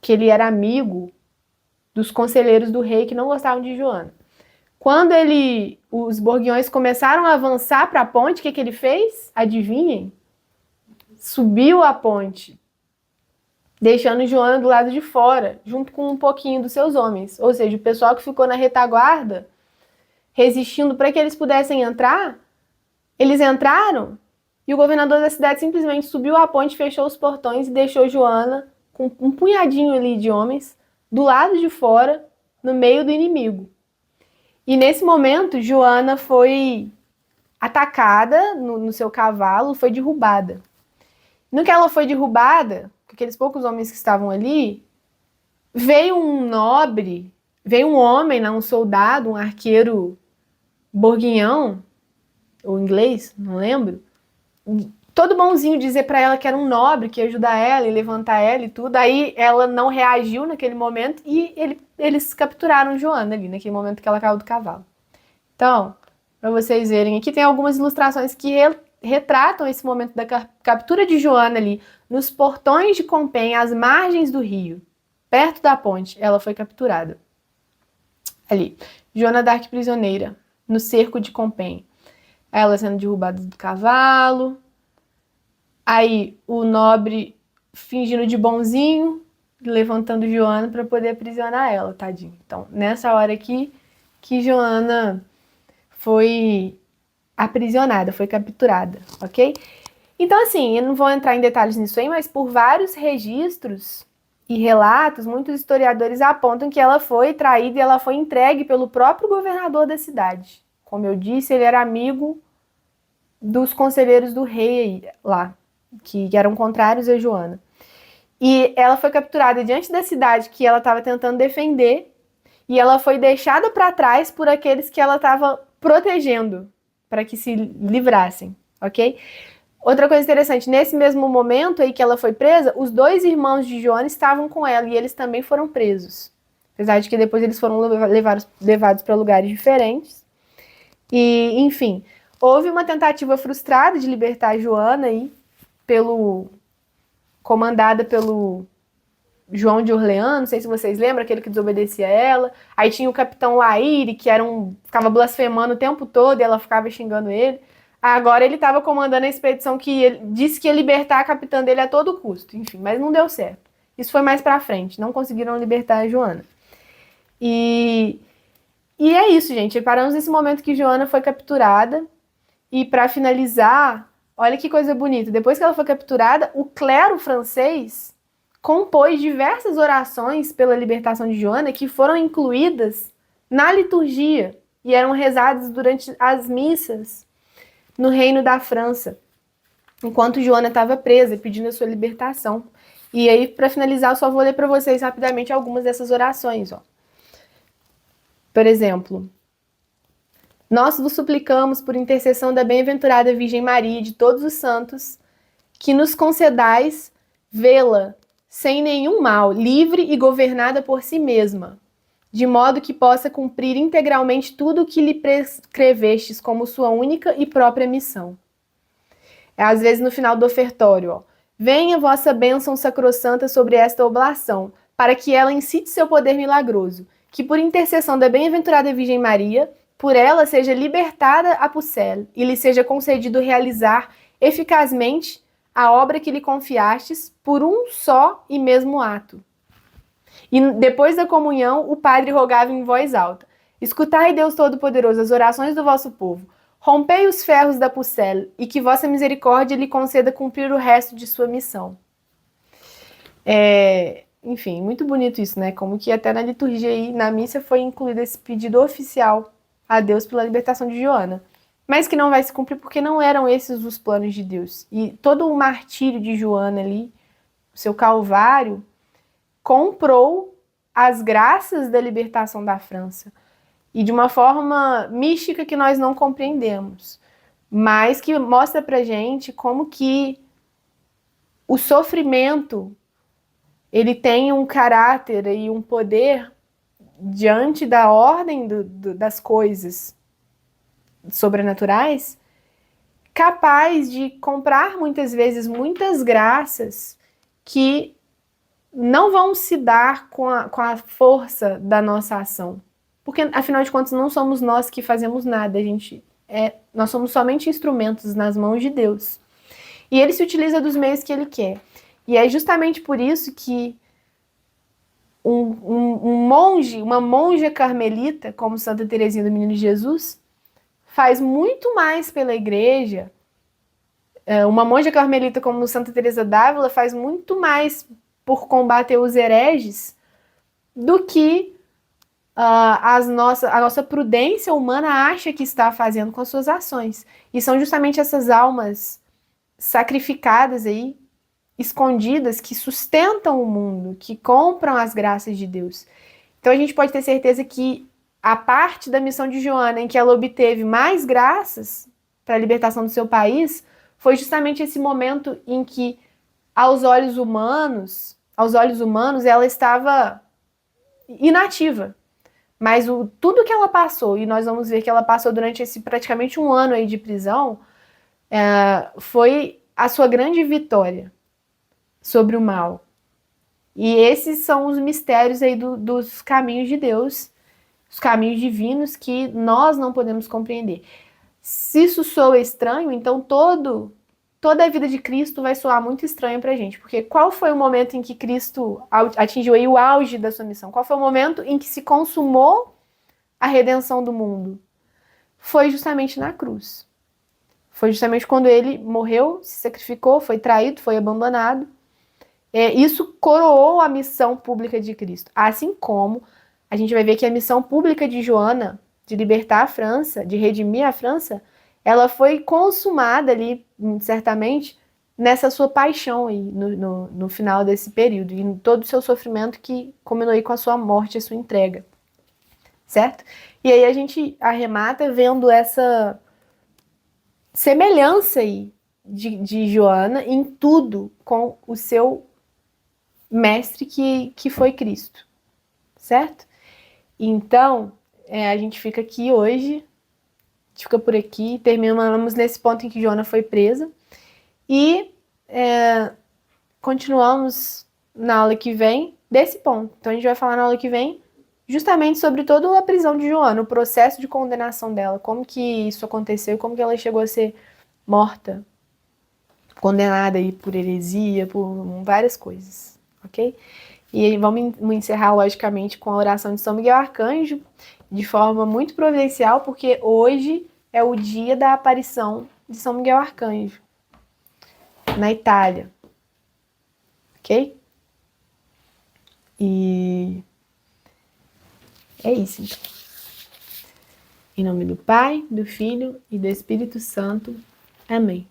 que ele era amigo dos conselheiros do rei que não gostavam de Joana. Quando os borguiões começaram a avançar para a ponte, o que ele fez? Adivinhem? Subiu a ponte, deixando Joana do lado de fora, junto com um pouquinho dos seus homens. Ou seja, o pessoal que ficou na retaguarda, resistindo para que eles pudessem entrar, eles entraram e o governador da cidade simplesmente subiu a ponte, fechou os portões e deixou Joana com um punhadinho ali de homens do lado de fora, no meio do inimigo. E nesse momento, Joana foi atacada no seu cavalo, foi derrubada. No que ela foi derrubada, com aqueles poucos homens que estavam ali, veio um homem, um soldado, um arqueiro borguinhão, ou inglês, não lembro, todo bonzinho, dizer para ela que era um nobre, que ia ajudar ela e levantar ela e tudo. Aí ela não reagiu naquele momento e eles capturaram Joana ali, naquele momento que ela caiu do cavalo. Então, para vocês verem, aqui tem algumas ilustrações que retratam esse momento da captura de Joana ali, nos portões de Compiègne, às margens do rio, perto da ponte. Ela foi capturada. Ali, Joana d'Arc prisioneira, no cerco de Compiègne. Ela sendo derrubada do cavalo. Aí o nobre fingindo de bonzinho, levantando Joana para poder aprisionar ela, tadinho. Então, nessa hora aqui que Joana foi aprisionada, foi capturada, ok? Então, assim, eu não vou entrar em detalhes nisso aí, mas por vários registros e relatos, muitos historiadores apontam que ela foi traída e ela foi entregue pelo próprio governador da cidade. Como eu disse, ele era amigo dos conselheiros do rei lá, que eram contrários a Joana. E ela foi capturada diante da cidade que ela estava tentando defender, e ela foi deixada para trás por aqueles que ela estava protegendo, para que se livrassem, ok? Outra coisa interessante, nesse mesmo momento aí que ela foi presa, os 2 irmãos de Joana estavam com ela, e eles também foram presos. Apesar de que depois eles foram levados para lugares diferentes. E, enfim, houve uma tentativa frustrada de libertar Joana aí, comandada pelo João de Orleans, não sei se vocês lembram, aquele que desobedecia a ela. Aí tinha o capitão Laíre, que ficava blasfemando o tempo todo e ela ficava xingando ele. Agora ele estava comandando a expedição que ele disse que ia libertar a capitã dele a todo custo. Enfim, mas não deu certo. Isso foi mais pra frente, não conseguiram libertar a Joana. E é isso, gente. Paramos nesse momento que Joana foi capturada. E para finalizar, olha que coisa bonita. Depois que ela foi capturada, o clero francês compôs diversas orações pela libertação de Joana que foram incluídas na liturgia e eram rezadas durante as missas no Reino da França, enquanto Joana estava presa, pedindo a sua libertação. E aí, para finalizar, eu só vou ler para vocês rapidamente algumas dessas orações. Ó. Por exemplo, nós vos suplicamos, por intercessão da bem-aventurada Virgem Maria e de todos os santos, que nos concedais vê-la sem nenhum mal, livre e governada por si mesma, de modo que possa cumprir integralmente tudo o que lhe prescrevestes como sua única e própria missão. Às vezes no final do ofertório, ó, venha vossa bênção sacrossanta sobre esta oblação, para que ela incite seu poder milagroso, que por intercessão da bem-aventurada Virgem Maria, por ela seja libertada a Pucelle e lhe seja concedido realizar eficazmente a obra que lhe confiastes por um só e mesmo ato. E depois da comunhão, o padre rogava em voz alta: escutai, Deus Todo-Poderoso, as orações do vosso povo. Rompei os ferros da Pucelle e que vossa misericórdia lhe conceda cumprir o resto de sua missão. enfim, muito bonito isso, né? Como que até na liturgia aí, na missa, foi incluído esse pedido oficial a Deus pela libertação de Joana. Mas que não vai se cumprir porque não eram esses os planos de Deus. E todo o martírio de Joana ali, o seu calvário, comprou as graças da libertação da França. E de uma forma mística que nós não compreendemos. Mas que mostra pra gente como que o sofrimento ele tem um caráter e um poder diante da ordem das coisas sobrenaturais, capaz de comprar muitas vezes muitas graças que não vão se dar com a força da nossa ação. Porque, afinal de contas, não somos nós que fazemos nada, nós somos somente instrumentos nas mãos de Deus. E ele se utiliza dos meios que ele quer. E é justamente por isso que uma monja carmelita, como Santa Teresinha do Menino Jesus, faz muito mais pela igreja. Uma monja carmelita como Santa Teresa d'Ávila faz muito mais por combater os hereges do que a nossa prudência humana acha que está fazendo com as suas ações. E são justamente essas almas sacrificadas aí, escondidas, que sustentam o mundo, que compram as graças de Deus. Então a gente pode ter certeza que a parte da missão de Joana em que ela obteve mais graças para a libertação do seu país foi justamente esse momento em que, aos olhos humanos, ela estava inativa. Mas tudo que ela passou, e nós vamos ver que ela passou durante esse praticamente um ano aí de prisão, foi a sua grande vitória sobre o mal. E esses são os mistérios aí dos caminhos de Deus, os caminhos divinos que nós não podemos compreender. Se isso soa estranho, então toda a vida de Cristo vai soar muito estranha pra gente, porque qual foi o momento em que Cristo atingiu aí o auge da sua missão? Qual foi o momento em que se consumou a redenção do mundo? Foi justamente na cruz. Foi justamente quando ele morreu, se sacrificou, foi traído, foi abandonado. Isso coroou a missão pública de Cristo. Assim como a gente vai ver que a missão pública de Joana, de libertar a França, de redimir a França, ela foi consumada ali, certamente, nessa sua paixão aí, no final desse período, e em todo o seu sofrimento que combinou aí com a sua morte, a sua entrega. Certo? E aí a gente arremata vendo essa semelhança aí de Joana em tudo com o seu mestre que foi Cristo. Certo? Então, a gente fica aqui hoje, a gente fica por aqui, terminamos nesse ponto em que Joana foi presa e continuamos na aula que vem desse ponto. Então a gente vai falar na aula que vem justamente sobre toda a prisão de Joana, o processo de condenação dela, como que isso aconteceu e como que ela chegou a ser morta, condenada aí por heresia, por várias coisas, ok? E vamos encerrar, logicamente, com a oração de São Miguel Arcanjo, de forma muito providencial, porque hoje é o dia da aparição de São Miguel Arcanjo, na Itália. Ok? E é isso, então. Em nome do Pai, do Filho e do Espírito Santo. Amém.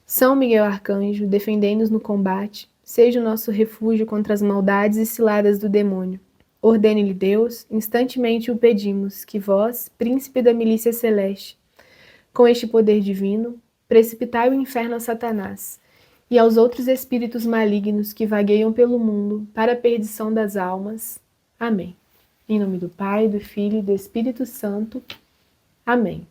São Miguel Arcanjo, defendei-nos no combate, seja o nosso refúgio contra as maldades e ciladas do demônio. Ordene-lhe Deus, instantemente o pedimos, que vós, príncipe da milícia celeste, com este poder divino, precipitai o inferno a Satanás e aos outros espíritos malignos que vagueiam pelo mundo para a perdição das almas. Amém. Em nome do Pai, do Filho e do Espírito Santo. Amém.